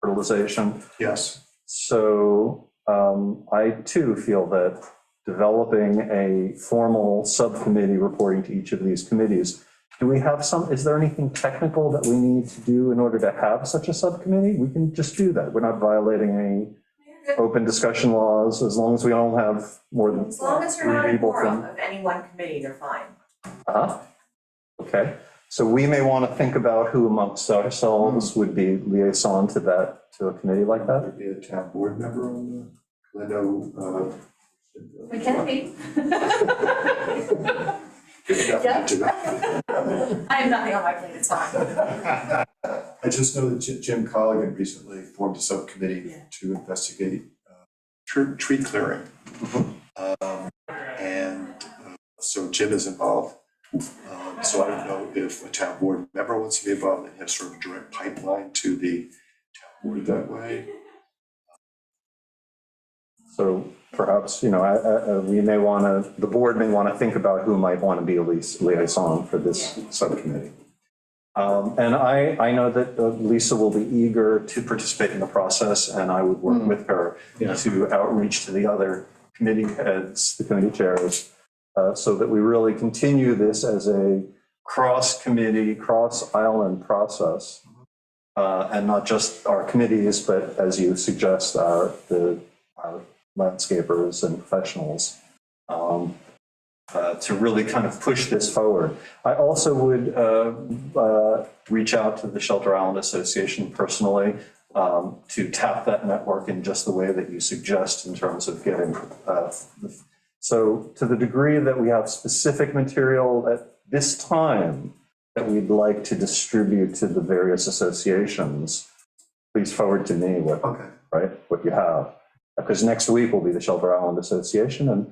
fertilization. Yes. So I too feel that developing a formal subcommittee reporting to each of these committees, is there anything technical that we need to do in order to have such a subcommittee? We can just do that. We're not violating any open discussion laws, as long as we don't have more than As long as you're not a people quorum from. of any one committee, you're fine. Okay, so we may want to think about who amongst ourselves would be liaison to a committee like that. Would be a town board member on the, I know, We can be. I have nothing on my plate, it's fine. I just know that Jim Colligan recently formed a subcommittee to investigate tree clearing. And so Jim is involved. So I don't know if a town board member wants to be involved and have sort of a direct pipeline to the town board that way. So perhaps, the board may want to think about who might want to be a liaison for this subcommittee. And I know that Lisa will be eager to participate in the process, and I would work with her to outreach to the other committee heads, the committee chairs, so that we really continue this as a cross-committee, cross-island process, and not just our committees, but as you suggest, our landscapers and professionals, to really kind of push this forward. I also would reach out to the Shelter Island Association personally to tap that network in just the way that you suggest in terms of getting. So to the degree that we have specific material at this time that we'd like to distribute to the various associations, please forward to me what you have. Because next week will be the Shelter Island Association, and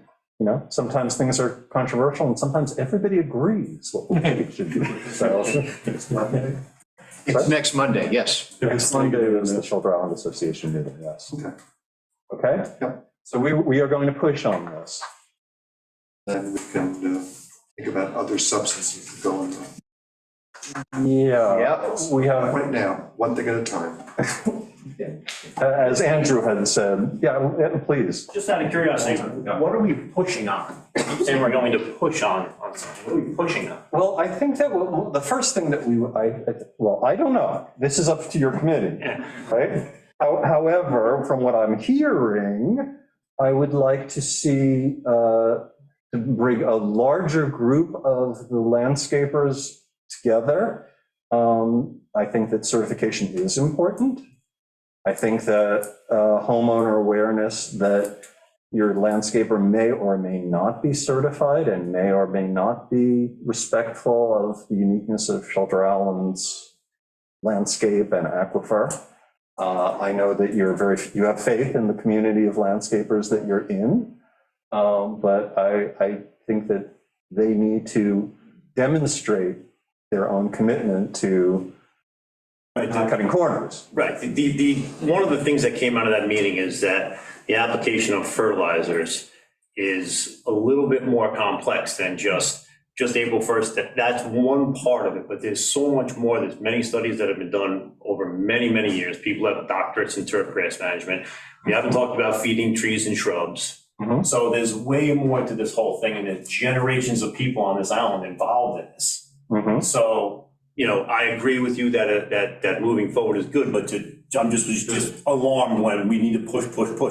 sometimes things are controversial, and sometimes everybody agrees what we should do. So, It's next Monday, yes. Next Monday is the Shelter Island Association meeting, yes. Okay? Yep. So we are going to push on this. Then we can think about other substances that go in there. Yeah. We have. Right now, one thing at a time. As Andrew had said, please. Just out of curiosity, what are we pushing on? Saying we're going to push on something, what are we pushing on? Well, I think that the first thing that I don't know. This is up to your committee, right? However, from what I'm hearing, I would like to see to bring a larger group of the landscapers together. I think that certification is important. I think that homeowner awareness that your landscaper may or may not be certified and may or may not be respectful of the uniqueness of Shelter Island's landscape and aquifer. I know that you have faith in the community of landscapers that you're in, but I think that they need to demonstrate their own commitment to not cutting corners. Right. One of the things that came out of that meeting is that the application of fertilizers is a little bit more complex than just April 1st. That's one part of it, but there's so much more. There's many studies that have been done over many, many years. People have doctorates in turf grass management. We haven't talked about feeding trees and shrubs. So there's way more to this whole thing, and there's generations of people on this island involved in this. So, I agree with you that moving forward is good, but I'm just alarmed when we need to push.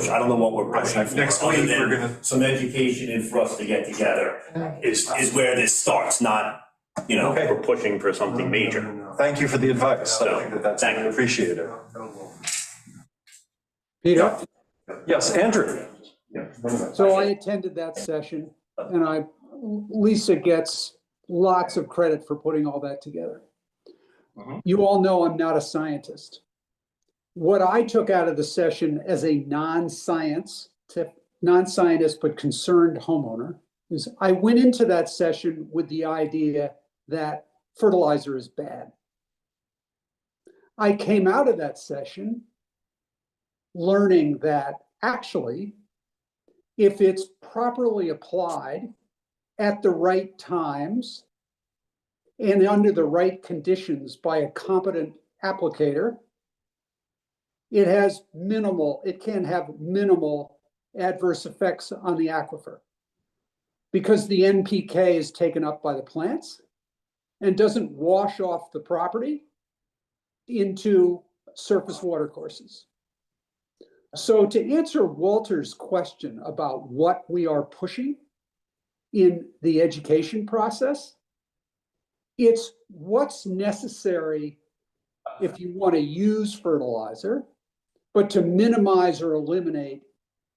I don't know what we're pushing for. Next week, we're gonna. Some education and for us to get together is where this starts, not, we're pushing for something major. Thank you for the advice. I think that's appreciated. Peter? Yes, Andrew. So I attended that session, and Lisa gets lots of credit for putting all that together. You all know I'm not a scientist. What I took out of the session as a non-scientist but concerned homeowner is I went into that session with the idea that fertilizer is bad. I came out of that session learning that actually, if it's properly applied at the right times and under the right conditions by a competent applicator, it can have minimal adverse effects on the aquifer because the NPK is taken up by the plants and doesn't wash off the property into surface watercourses. So to answer Walter's question about what we are pushing in the education process, it's what's necessary if you want to use fertilizer, but to minimize or eliminate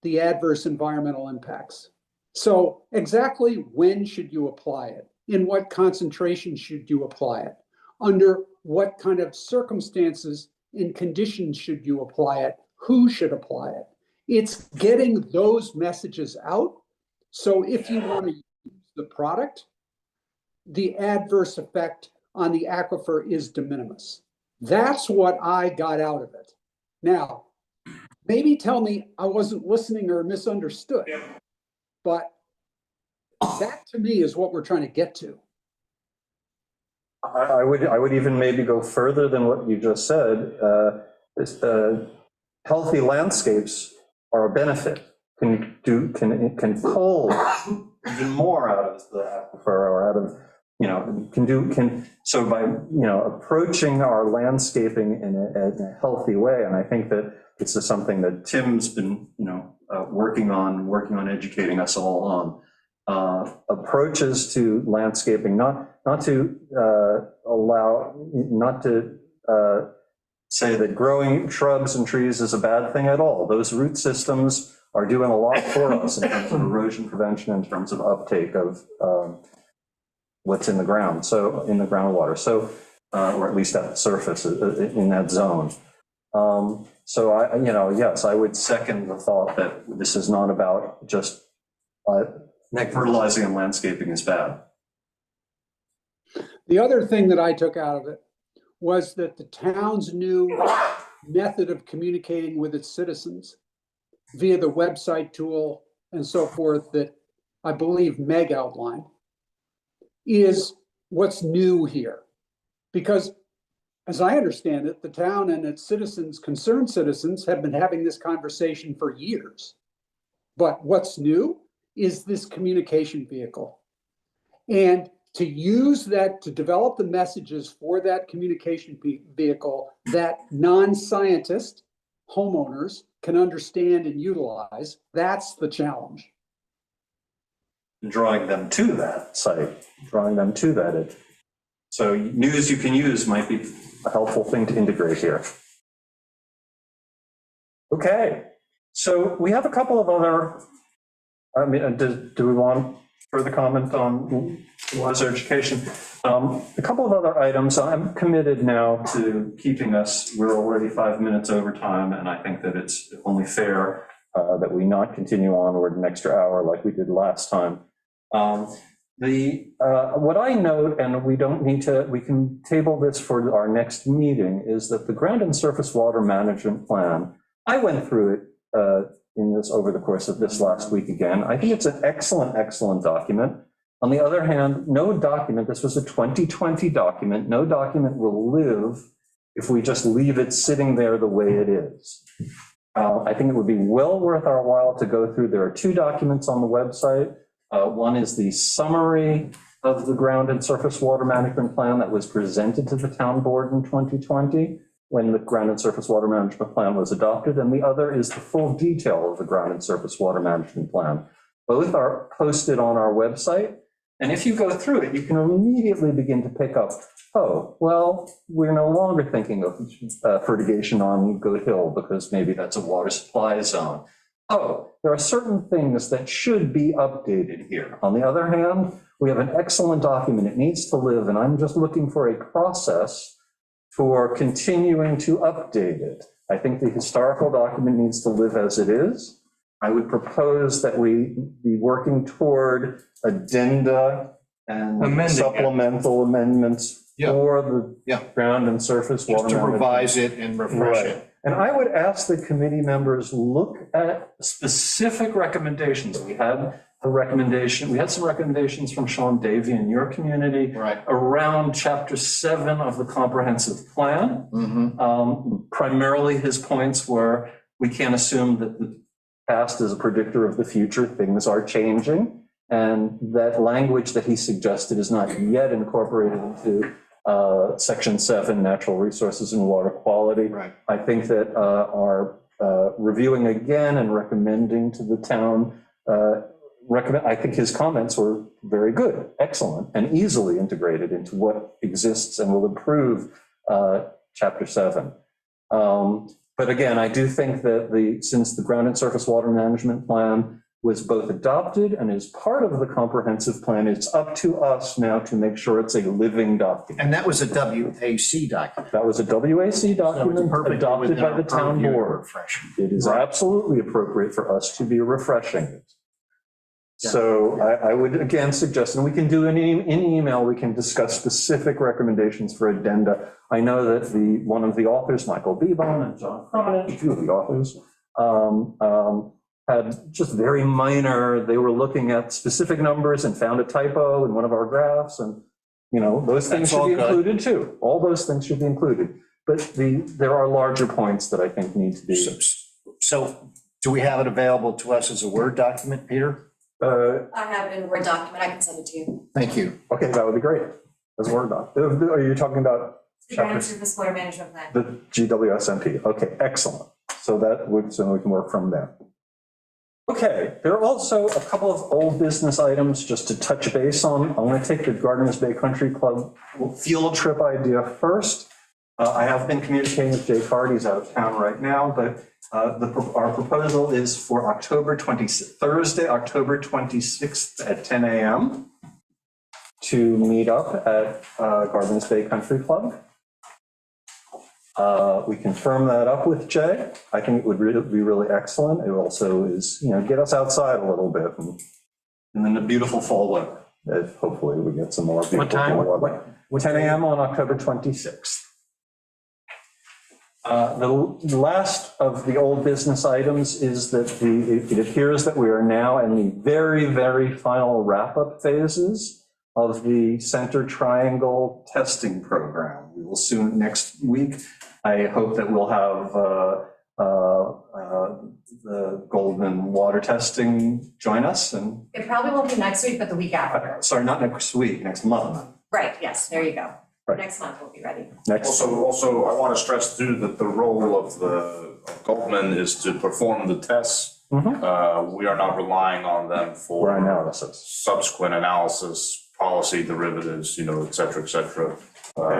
the adverse environmental impacts. So exactly when should you apply it? In what concentration should you apply it? Under what kind of circumstances and conditions should you apply it? Who should apply it? It's getting those messages out. So if you want to use the product, the adverse effect on the aquifer is de minimis. That's what I got out of it. Now, maybe tell me I wasn't listening or misunderstood, but that to me is what we're trying to get to. I would even maybe go further than what you just said. Healthy landscapes are a benefit. Can pull even more out of the aquifer or out of, so by, approaching our landscaping in a healthy way. And I think that this is something that Tim's been, working on educating us all on. Approaches to landscaping, not to say that growing shrubs and trees is a bad thing at all. Those root systems are doing a lot for us in terms of erosion prevention, in terms of uptake of what's in the ground, so in the groundwater, so or at least at the surface in that zone. So yes, I would second the thought that this is not about just fertilizing and landscaping is bad. The other thing that I took out of it was that the town's new method of communicating with its citizens via the website tool and so forth that I believe Meg outlined is what's new here. Because as I understand it, the town and its citizens, concerned citizens, have been having this conversation for years. But what's new is this communication vehicle. And to use that, to develop the messages for that communication vehicle that non-scientist homeowners can understand and utilize, that's the challenge. Drawing them to that site, drawing them to that edge. So news you can use might be a helpful thing to integrate here. Okay, so we have a couple of other, do we want further comment on water education? A couple of other items. I'm committed now to keeping us, we're already 5 minutes over time, and I think that it's only fair that we not continue onward an extra hour like we did last time. What I note, and we don't need to, we can table this for our next meeting, is that the ground and surface water management plan, I went through it in this over the course of this last week again. I think it's an excellent, excellent document. On the other hand, no document, this was a 2020 document, no document will live if we just leave it sitting there the way it is. I think it would be well worth our while to go through. There are two documents on the website. One is the summary of the ground and surface water management plan that was presented to the town board in 2020 when the ground and surface water management plan was adopted, and the other is the full detail of the ground and surface water management plan. Both are posted on our website, and if you go through it, you can immediately begin to pick up, oh, well, we're no longer thinking of fertigation on Goat Hill because maybe that's a water supply zone. Oh, there are certain things that should be updated here. On the other hand, we have an excellent document. It needs to live, and I'm just looking for a process for continuing to update it. I think the historical document needs to live as it is. I would propose that we be working toward addenda and Amending it. supplemental amendments Yeah. for the Yeah. ground and surface water Just to management. revise it and refresh Right. it. And I would ask the committee members, look at specific recommendations. We had some recommendations from Sean Davey in your community Right. around chapter 7 of the comprehensive plan. Primarily his points were, we can't assume that the past is a predictor of the future, things are changing. And that language that he suggested is not yet incorporated into section 7, natural resources and water quality. Right. I think that our reviewing again and recommending to the town, I think his comments were very good, excellent, and easily integrated into what exists and will improve chapter 7. But again, I do think that since the ground and surface water management plan was both adopted and is part of the comprehensive plan, it's up to us now to make sure it's a living document. And that was a WAC document. That was a WAC document perfectly adopted within by our the town purview to board. refresh. It is absolutely appropriate for us to be refreshing it. So I would again suggest, and we can do in email, we can discuss specific recommendations for addenda. I know that one of the authors, Michael Beebone and John Cronin, two of the authors, had just very minor, they were looking at specific numbers and found a typo in one of our graphs, and those things should be included too. All those things should be included. But there are larger points that I think need to be. So do we have it available to us as a Word document, Peter? I have it in a Word document, I can send it to you. Thank you. Okay, that would be great. As a Word doc. Are you talking about The Ground and Surface Water Management Plan. the GWSMP? Okay, excellent. So we can work from there. Okay, there are also a couple of old business items just to touch base on. I want to take the Gardner's Bay Country Club field trip idea first. I have been communicating with Jay Cardy, he's out of town right now, but our proposal is for Thursday, October 26th at 10 a.m. to meet up at Gardner's Bay Country Club. We can firm that up with Jay. I think it would be really excellent. It also is, get us outside a little bit and then the beautiful fall weather. Hopefully we get some more beautiful What time? fall weather. 10 a.m. on October 26th. The last of the old business items is that it appears that we are now in the very, very final wrap-up phases of the Center Triangle testing program. We will soon, next week, I hope that we'll have the Goldman Water Testing join us and. It probably won't be next week, but the week after. Sorry, not next week, next month. Right, yes, there you go. Right. Next month we'll be ready. Also, I want to stress too that the role of Goldman is to perform the tests. We are not relying on them for analysis, subsequent analysis, policy derivatives, et cetera, et cetera.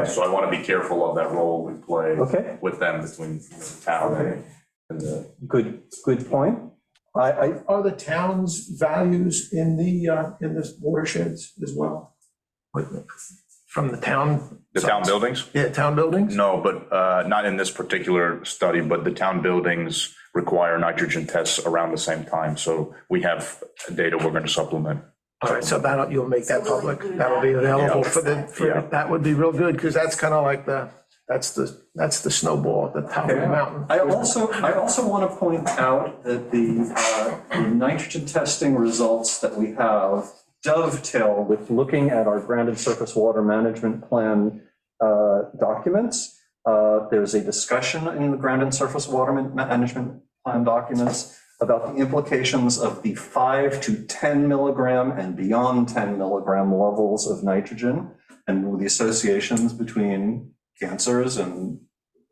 So I want to be careful of that role we play with them between the town and the. Good point. Are the town's values in the watersheds as well? From the town? The town buildings? Yeah, town buildings? No, but not in this particular study, but the town buildings require nitrogen tests around the same time. So we have data we're going to supplement. All right, so you'll make that public. That'll be available that would be real good, because that's kind of like that's the snowball at the top of the mountain. I also want to point out that the nitrogen testing results that we have dovetail with looking at our ground and surface water management plan documents. There's a discussion in the ground and surface water management plan documents about the implications of the 5 to 10 milligram and beyond 10 milligram levels of nitrogen and the associations between cancers and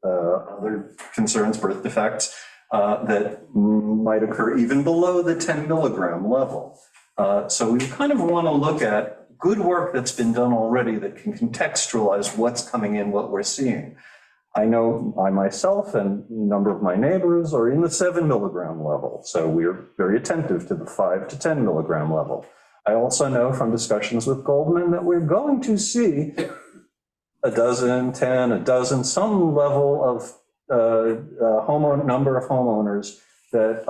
other concerns, birth defects, that might occur even below the 10 milligram level. So we kind of want to look at good work that's been done already that can contextualize what's coming in, what we're seeing. I know I myself and a number of my neighbors are in the 7 milligram level, so we're very attentive to the 5 to 10 milligram level. I also know from discussions with Goldman that we're going to see a dozen, 10, a dozen, some level of number of homeowners that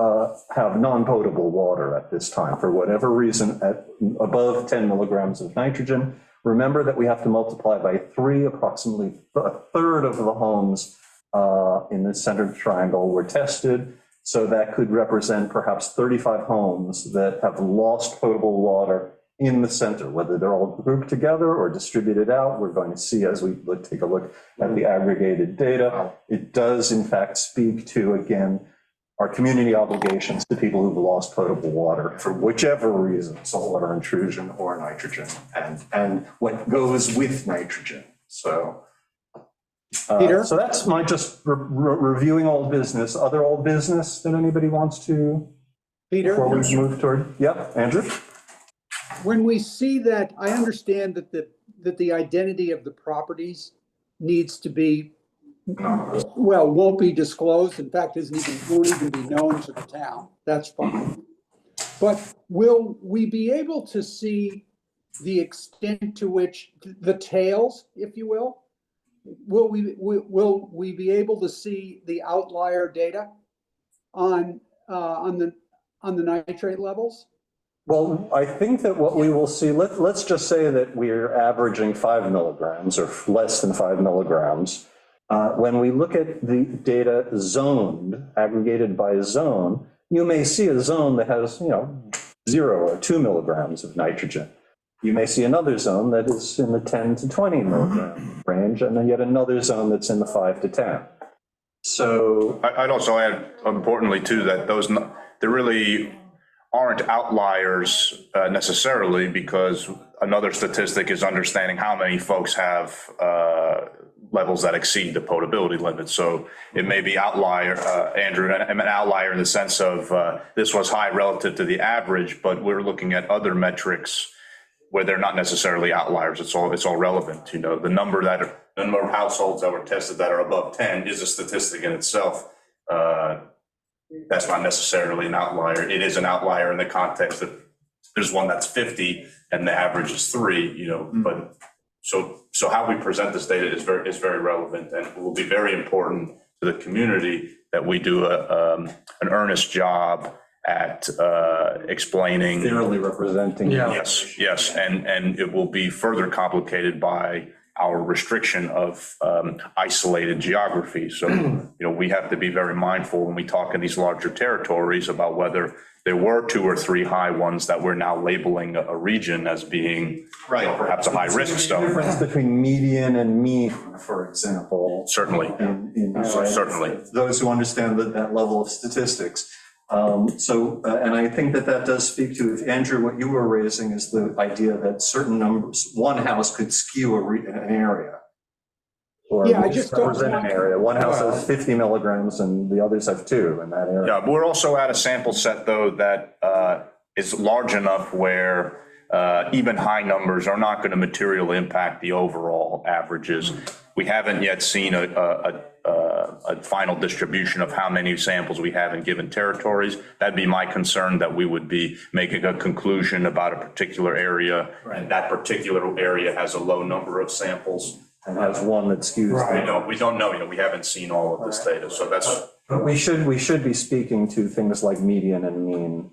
have non-potable water at this time, for whatever reason, at above 10 milligrams of nitrogen. Remember that we have to multiply by 3, approximately a third of the homes in the center triangle were tested. So that could represent perhaps 35 homes that have lost potable water in the center, whether they're all grouped together or distributed out. We're going to see as we take a look at the aggregated data. It does in fact speak to, again, our community obligations to people who've lost potable water for whichever reason, saltwater intrusion or nitrogen, and what goes with nitrogen. So, Peter? So that's my just reviewing old business. Other old business that anybody wants to, Peter? before we move toward, yep, Andrew? When we see that, I understand that the identity of the properties needs to be, well, won't be disclosed. In fact, won't even be known to the town. That's fine. But will we be able to see the extent to which the tails, if you will? Will we be able to see the outlier data on the nitrate levels? Well, I think that what we will see, let's just say that we're averaging 5 milligrams or less than 5 milligrams. When we look at the data zoned, aggregated by zone, you may see a zone that has, 0 or 2 milligrams of nitrogen. You may see another zone that is in the 10 to 20 milligram range, and then yet another zone that's in the 5 to 10. So I'd also add, importantly, too, that there really aren't outliers necessarily, because another statistic is understanding how many folks have levels that exceed the potability limit. So it may be outlier, Andrew, an outlier in the sense of this was high relative to the average, but we're looking at other metrics where they're not necessarily outliers. It's all relevant. The number of households that were tested that are above 10 is a statistic in itself. That's not necessarily an outlier. It is an outlier in the context that there's one that's 50 and the average is 3, but so how we present this data is very relevant, and it will be very important to the community that we do an earnest job at explaining. Fairly representing. Yes, and it will be further complicated by our restriction of isolated geography. So, we have to be very mindful when we talk in these larger territories about whether there were 2 or 3 high ones that we're now labeling a region as being perhaps a high risk zone. Difference between median and mean, for example. Certainly. Certainly. Those who understand that level of statistics. And I think that does speak to, if Andrew, what you were raising is the idea that certain numbers, one house could skew an area. Or I just don't represent an area. One house has 50 milligrams and the others have 2 in that area. Yeah, but we're also at a sample set, though, that is large enough where even high numbers are not going to materially impact the overall averages. We haven't yet seen a final distribution of how many samples we have in given territories. That'd be my concern, that we would be making a conclusion about a particular area, and that particular area has a low number of samples. And has one that skews. We don't know, we haven't seen all of this data, so that's. But we should be speaking to things like median and mean,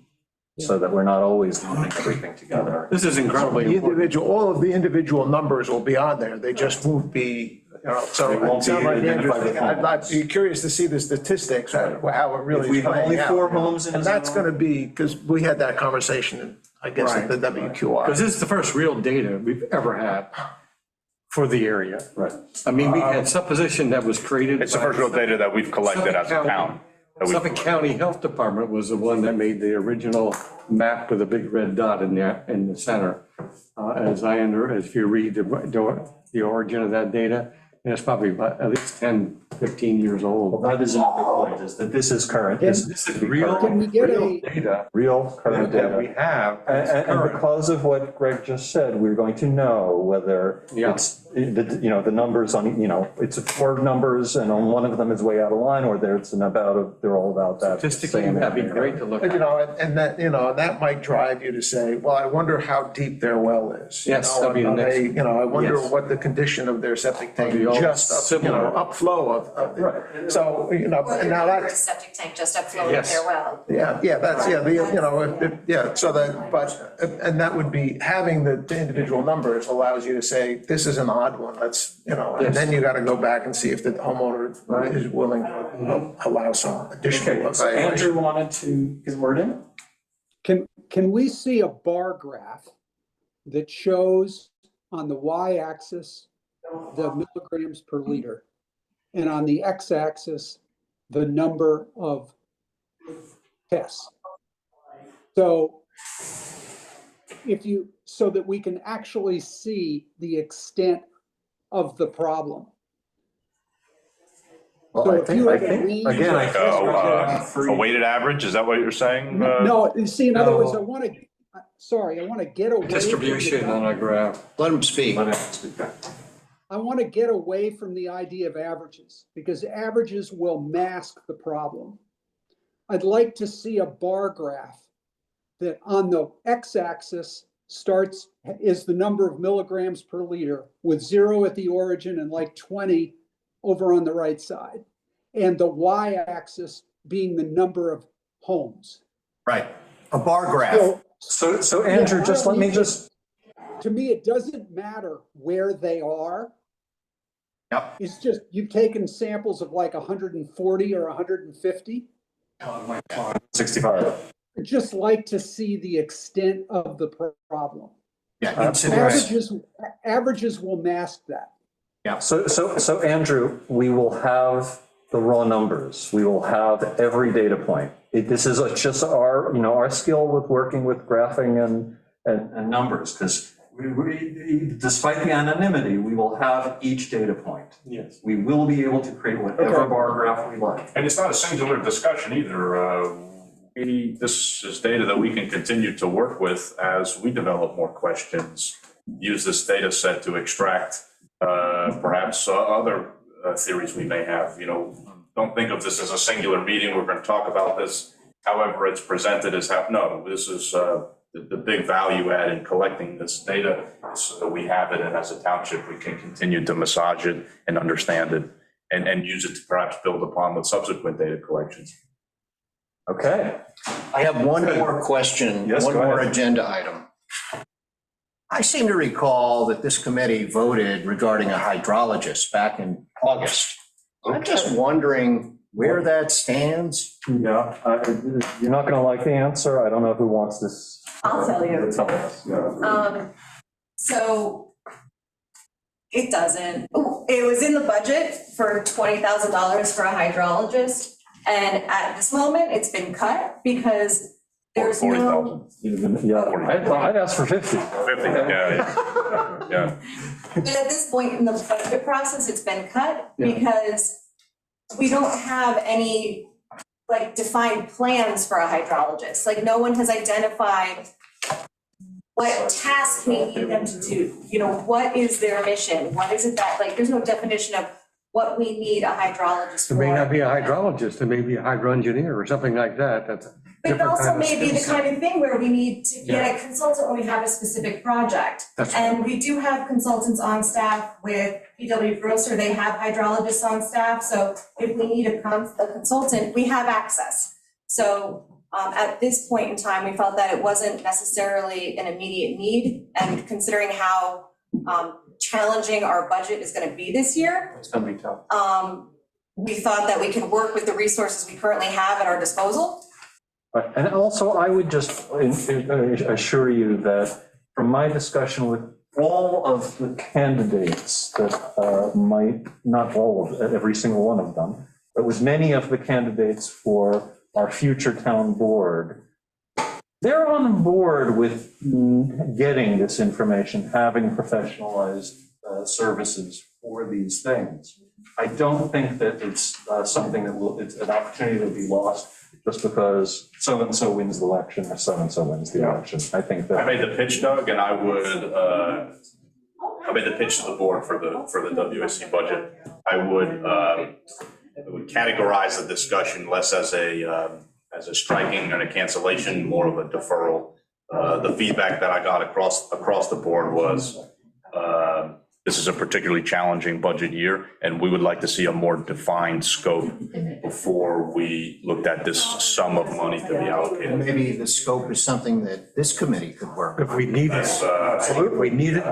so that we're not always lumping everything together. This is incredibly The important. all of the individual numbers will be on there. They just won't be, so They won't it sounds be like Andrew's identified with thinking, I'd be curious to see the statistics, how it really If we is have only playing 4 out. homes in a And that's zone. going to be, because we had that conversation, I guess, at the WQI. Because this is the first real data we've ever had for the area. Right. I mean, we had supposition that was created. It's the first real data that we've collected as a town. Suffolk County Health Department was the one that made the original map with a big red dot in the center. If you read the origin of that data, and it's probably about at least 10, 15 years old. Well, that is another point, is that this is current. This is real, Can we get real a, data real current that we data. have. And because of what Greg just said, we're going to know whether it's, the numbers on, it's 4 numbers and on one of them is way out of line, or they're all about that. Statistically, same that'd be area. great to look And, at. and that might drive you to say, well, I wonder how deep their well is. Yes, that'd be the Are next- they, I wonder yes. what the condition of their septic tank, Are they all just, similar? upflow of So, now that's. Septic tank just upflowing Yes. their well. Yeah, that's, so that, but, and that would be, having the individual numbers allows you to say, this is an odd one, let's, and then you gotta go back and see if the homeowner is willing to allow some additional. Okay, so Andrew wanted to get word in? Can we see a bar graph that shows on the y-axis the milligrams per liter, and on the x-axis the number of tests? So so that we can actually see the extent of the problem. Well, So I if think, you I have a think, range again, I of- think. A weighted average, is that what you're saying? No, see, in other words, No. I want to get away. Distribution on a graph. Let him speak. I want to get away from the idea of averages, because averages will mask the problem. I'd like to see a bar graph that on the x-axis is the number of milligrams per liter, with 0 at the origin and like 20 over on the right side, and the y-axis being the number of homes. Right, a bar graph. So Andrew, just let me just. To me, it doesn't matter where they are. Yep. It's just, you've taken samples of like 140 or 150. 65. I'd just like to see the extent of the problem. Yeah, Averages will mask that. Yeah. So Andrew, we will have the raw numbers. We will have every data point. This is just our skill with working with graphing and numbers, because we, despite the anonymity, we will have each data point. Yes. We will be able to create whatever bar graph we like. And it's not a singular discussion either. This is data that we can continue to work with as we develop more questions, use this data set to extract perhaps other theories we may have. Don't think of this as a singular meeting. We're going to talk about this. However, it's presented as no, this is the big value add in collecting this data, so that we have it, and as a township, we can continue to massage it and understand it and use it to perhaps build upon with subsequent data collections. Okay. I have one more question, Yes, one go more ahead. agenda item. I seem to recall that this committee voted regarding a hydrologist back in August. I'm just wondering where that stands. Yeah, you're not going to like the answer. I don't know who wants this. I'll tell you. Tell us. Yeah. So it doesn't, it was in the budget for $20,000 for a hydrologist. And at this moment, it's been cut because there's no. 40,000. Yeah, I'd ask for 50. 50, yeah. But at this point in the budget process, it's been cut because we don't have any defined plans for a hydrologist. No one has identified what tasks we need them to do. What is their mission? What is it that, there's no definition of what we need a hydrologist for. It may not be a hydrologist, it may be a hydro engineer or something like that. That's a But it different also kind of may be the skill set. kind of thing where we need to get a consultant when we have a specific project. That's right. And we do have consultants on staff with PW Grosser, they have hydrologists on staff, so if we need a consultant, we have access. So at this point in time, we felt that it wasn't necessarily an immediate need, and considering how challenging our budget is gonna be this year, It's going to be tough. we thought that we could work with the resources we currently have at our disposal. Right. And also, I would just assure you that from my discussion with all of the candidates that might, not all of, every single one of them, but with many of the candidates for our future town board, they're on board with getting this information, having professionalized services for these things. I don't think that it's something that it's an opportunity that will be lost just because so-and-so wins the election or so-and-so wins the election. I think that. I made the pitch, Doug, and I made the pitch to the board for the WSC budget. I would categorize the discussion less as a striking and a cancellation, more of a deferral. The feedback that I got across the board was this is a particularly challenging budget year, and we would like to see a more defined scope before we looked at this sum of money to be allocated. Maybe the scope is something that this committee could work on. If we need it, Absolutely. we need it.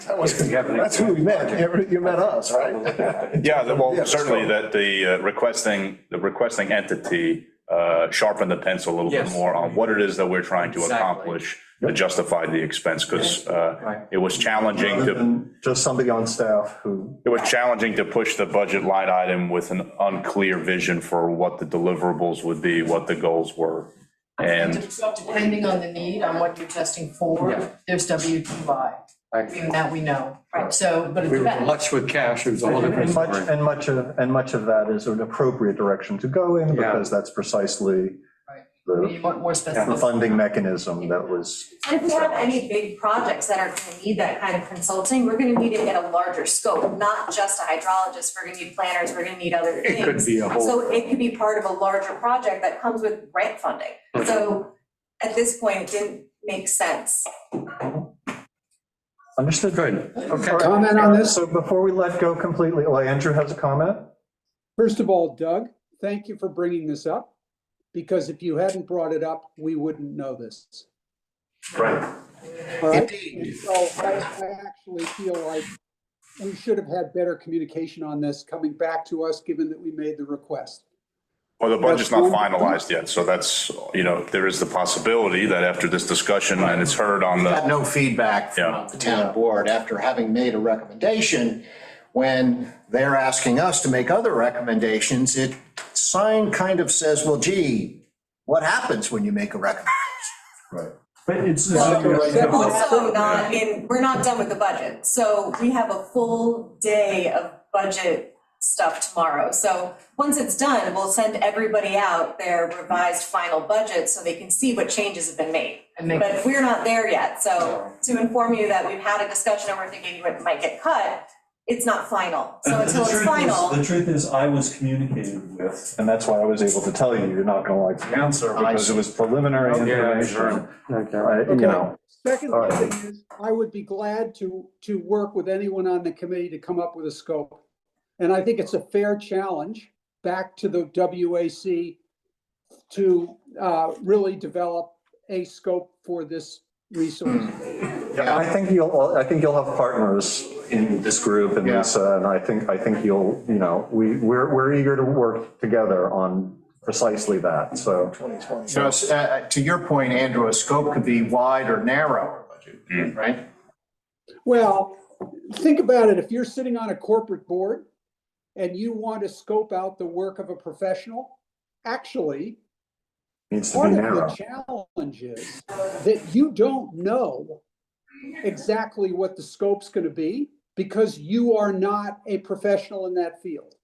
That's who we met. You met us, right? Yeah, well, certainly that the requesting entity sharpen the pencil a little bit Yes. more on what it is that we're trying to Exactly. accomplish to justify the expense, because it was challenging Rather to, than just somebody on staff who, it was challenging to push the budget line item with an unclear vision for what the deliverables would be, what the goals were. And Depending on the need, on what you're testing for, there's WTI. I mean, that we know, right? So, but it We were depends. flush with cash, it was a whole different and much, story. and much of that is an appropriate direction to go in, Yeah. because that's precisely We the need more the specific. funding mechanism that was. And if we have any big projects that are gonna need that kind of consulting, we're gonna need it in a larger scope, not just a hydrologist, we're gonna need planners, we're gonna need other things. It could be a whole. So it could be part of a larger project that comes with grant funding. So at this point, it didn't make sense. Understood. Good. Okay. Comment on this? So before we let go completely, well, Andrew has a comment? First of all, Doug, thank you for bringing this up, because if you hadn't brought it up, we wouldn't know this. Right. All right? Indeed. And so I actually feel like we should have had better communication on this coming back to us, given that we made the request. well, the budget's not finalized yet, so that's, there is the possibility that after this discussion and it's heard on Got the, no feedback Yeah. from the town board after having made a recommendation. When they're asking us to make other recommendations, it sign kind of says, well, gee, what happens when you make a recommendation? Right. But it's. Also not in, we're not done with the budget, so we have a full day of budget stuff tomorrow. So once it's done, we'll send everybody out their revised final budget so they can see what changes have been made. And make- But we're not there yet, so to inform you that we've had a discussion and we're thinking it might get cut, it's not final. So until it's final. The truth is, I was communicated with. And that's why I was able to tell you, you're not gonna like the answer, because it was preliminary information. Right, you know. Second All right. thing is, I would be glad to work with anyone on the committee to come up with a scope. And I think it's a fair challenge back to the WAC to really develop a scope for this resource. Yeah, I think you'll have partners in this group and Lisa, and I think you'll, we're eager to work together on precisely that, so. So to your point, Andrew, a scope could be wide or narrow, right? Well, think about it. If you're sitting on a corporate board and you want to scope out the work of a professional, actually, Needs to part be of narrow. the challenge is that you don't know exactly what the scope's going to be because you are not a professional in that field.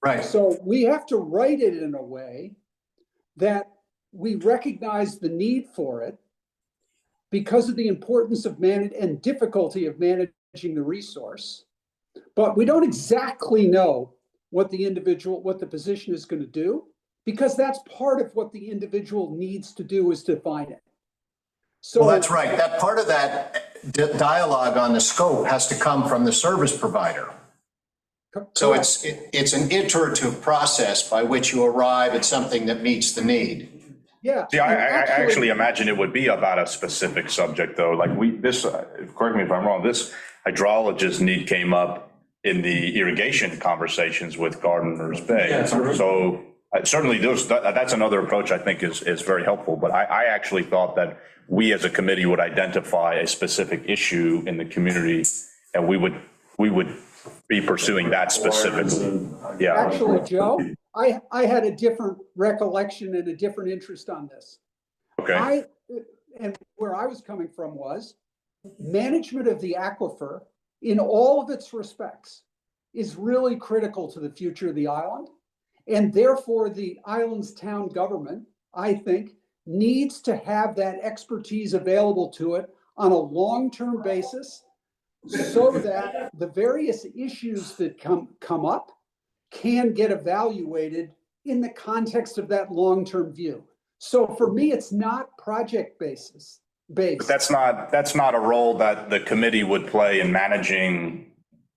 Right. So we have to write it in a way that we recognize the need for it because of the importance of and difficulty of managing the resource. But we don't exactly know what the position is going to do, because that's part of what the individual needs to do is define it. So Well, that's right. That part of that dialogue on the scope has to come from the service provider. So it's an iterative process by which you arrive at something that meets the need. Yeah. see, I actually imagine it would be about a specific subject, though. Like correct me if I'm wrong, this hydrologist need came up in the irrigation conversations with Gardeners Bay. Yeah, So certainly that's another approach I think is very helpful. But I actually thought that we as a committee would identify a specific issue in the community, and we would be pursuing that specifically. Yeah. Actually, Joe, I had a different recollection and a different interest on this. Okay. And where I was coming from was management of the aquifer in all of its respects is really critical to the future of the island. And therefore, the island's town government, I think, needs to have that expertise available to it on a long-term basis so that the various issues that come up can get evaluated in the context of that long-term view. So for me, it's not project basis. base. But that's not a role that the committee would play in managing.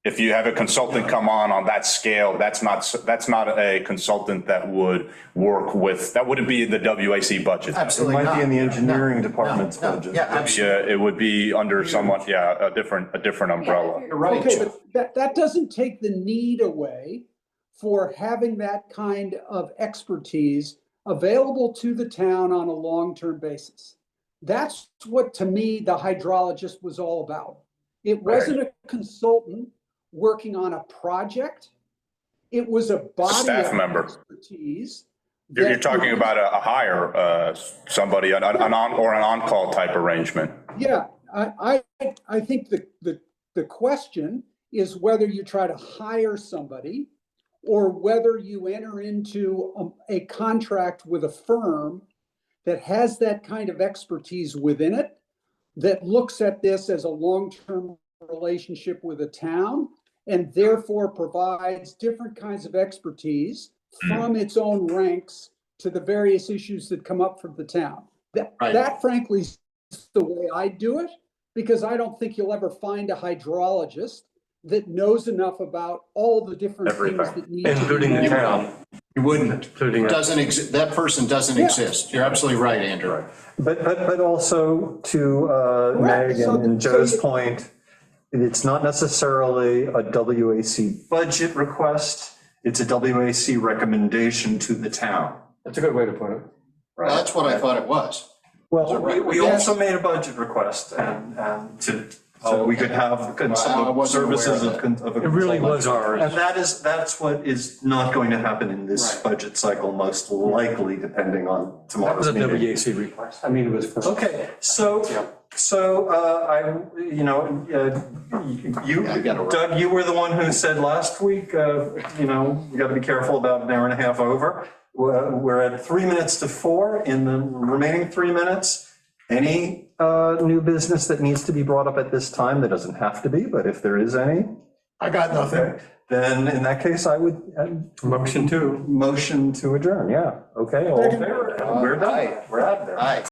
If you have a consultant come on that scale, that's not a consultant that would work with, that wouldn't be in the WAC budget. Absolutely It might be in the not. engineering department's No, budget. yeah, absolutely. Yeah, it would be under someone, a different umbrella. You're right, Okay, Joe. but that doesn't take the need away for having that kind of expertise available to the town on a long-term basis. That's what, to me, the hydrologist was all about. It wasn't a consultant working on a project. It was a body Staff of member. expertise. You're that- talking about a hire, somebody, an on-call type arrangement. Yeah, I think the question is whether you try to hire somebody or whether you enter into a contract with a firm that has that kind of expertise within it, that looks at this as a long-term relationship with a town, and therefore provides different kinds of expertise from its own ranks to the various issues that come up from the town. That frankly is the way I do it, because I don't think you'll ever find a hydrologist that knows enough about all the different things that need to be. Including the town. You wouldn't. Including. That person doesn't exist. You're absolutely right, Andrew. But also to Meg and Joe's point, it's not necessarily a WAC budget request, it's a WAC recommendation to the town. That's a good way to put it. Well, that's what I thought it was. Well, we also made a budget request and so we could have some services of. It really was ours. And that's what is not going to happen in this budget cycle, most likely, depending on That was tomorrow's a meeting. WAC request. I mean, it was. Okay, so Doug, you were the one who said last week, we gotta be careful about an hour and a half over. We're at 3 minutes to 4. In the remaining 3 minutes, any new business that needs to be brought up at this time? There doesn't have to be, but if there is any. I got nothing. Okay, then in that case, I would. Motion to adjourn, yeah. Okay, all in favor? We're done. We're out of there. Aye.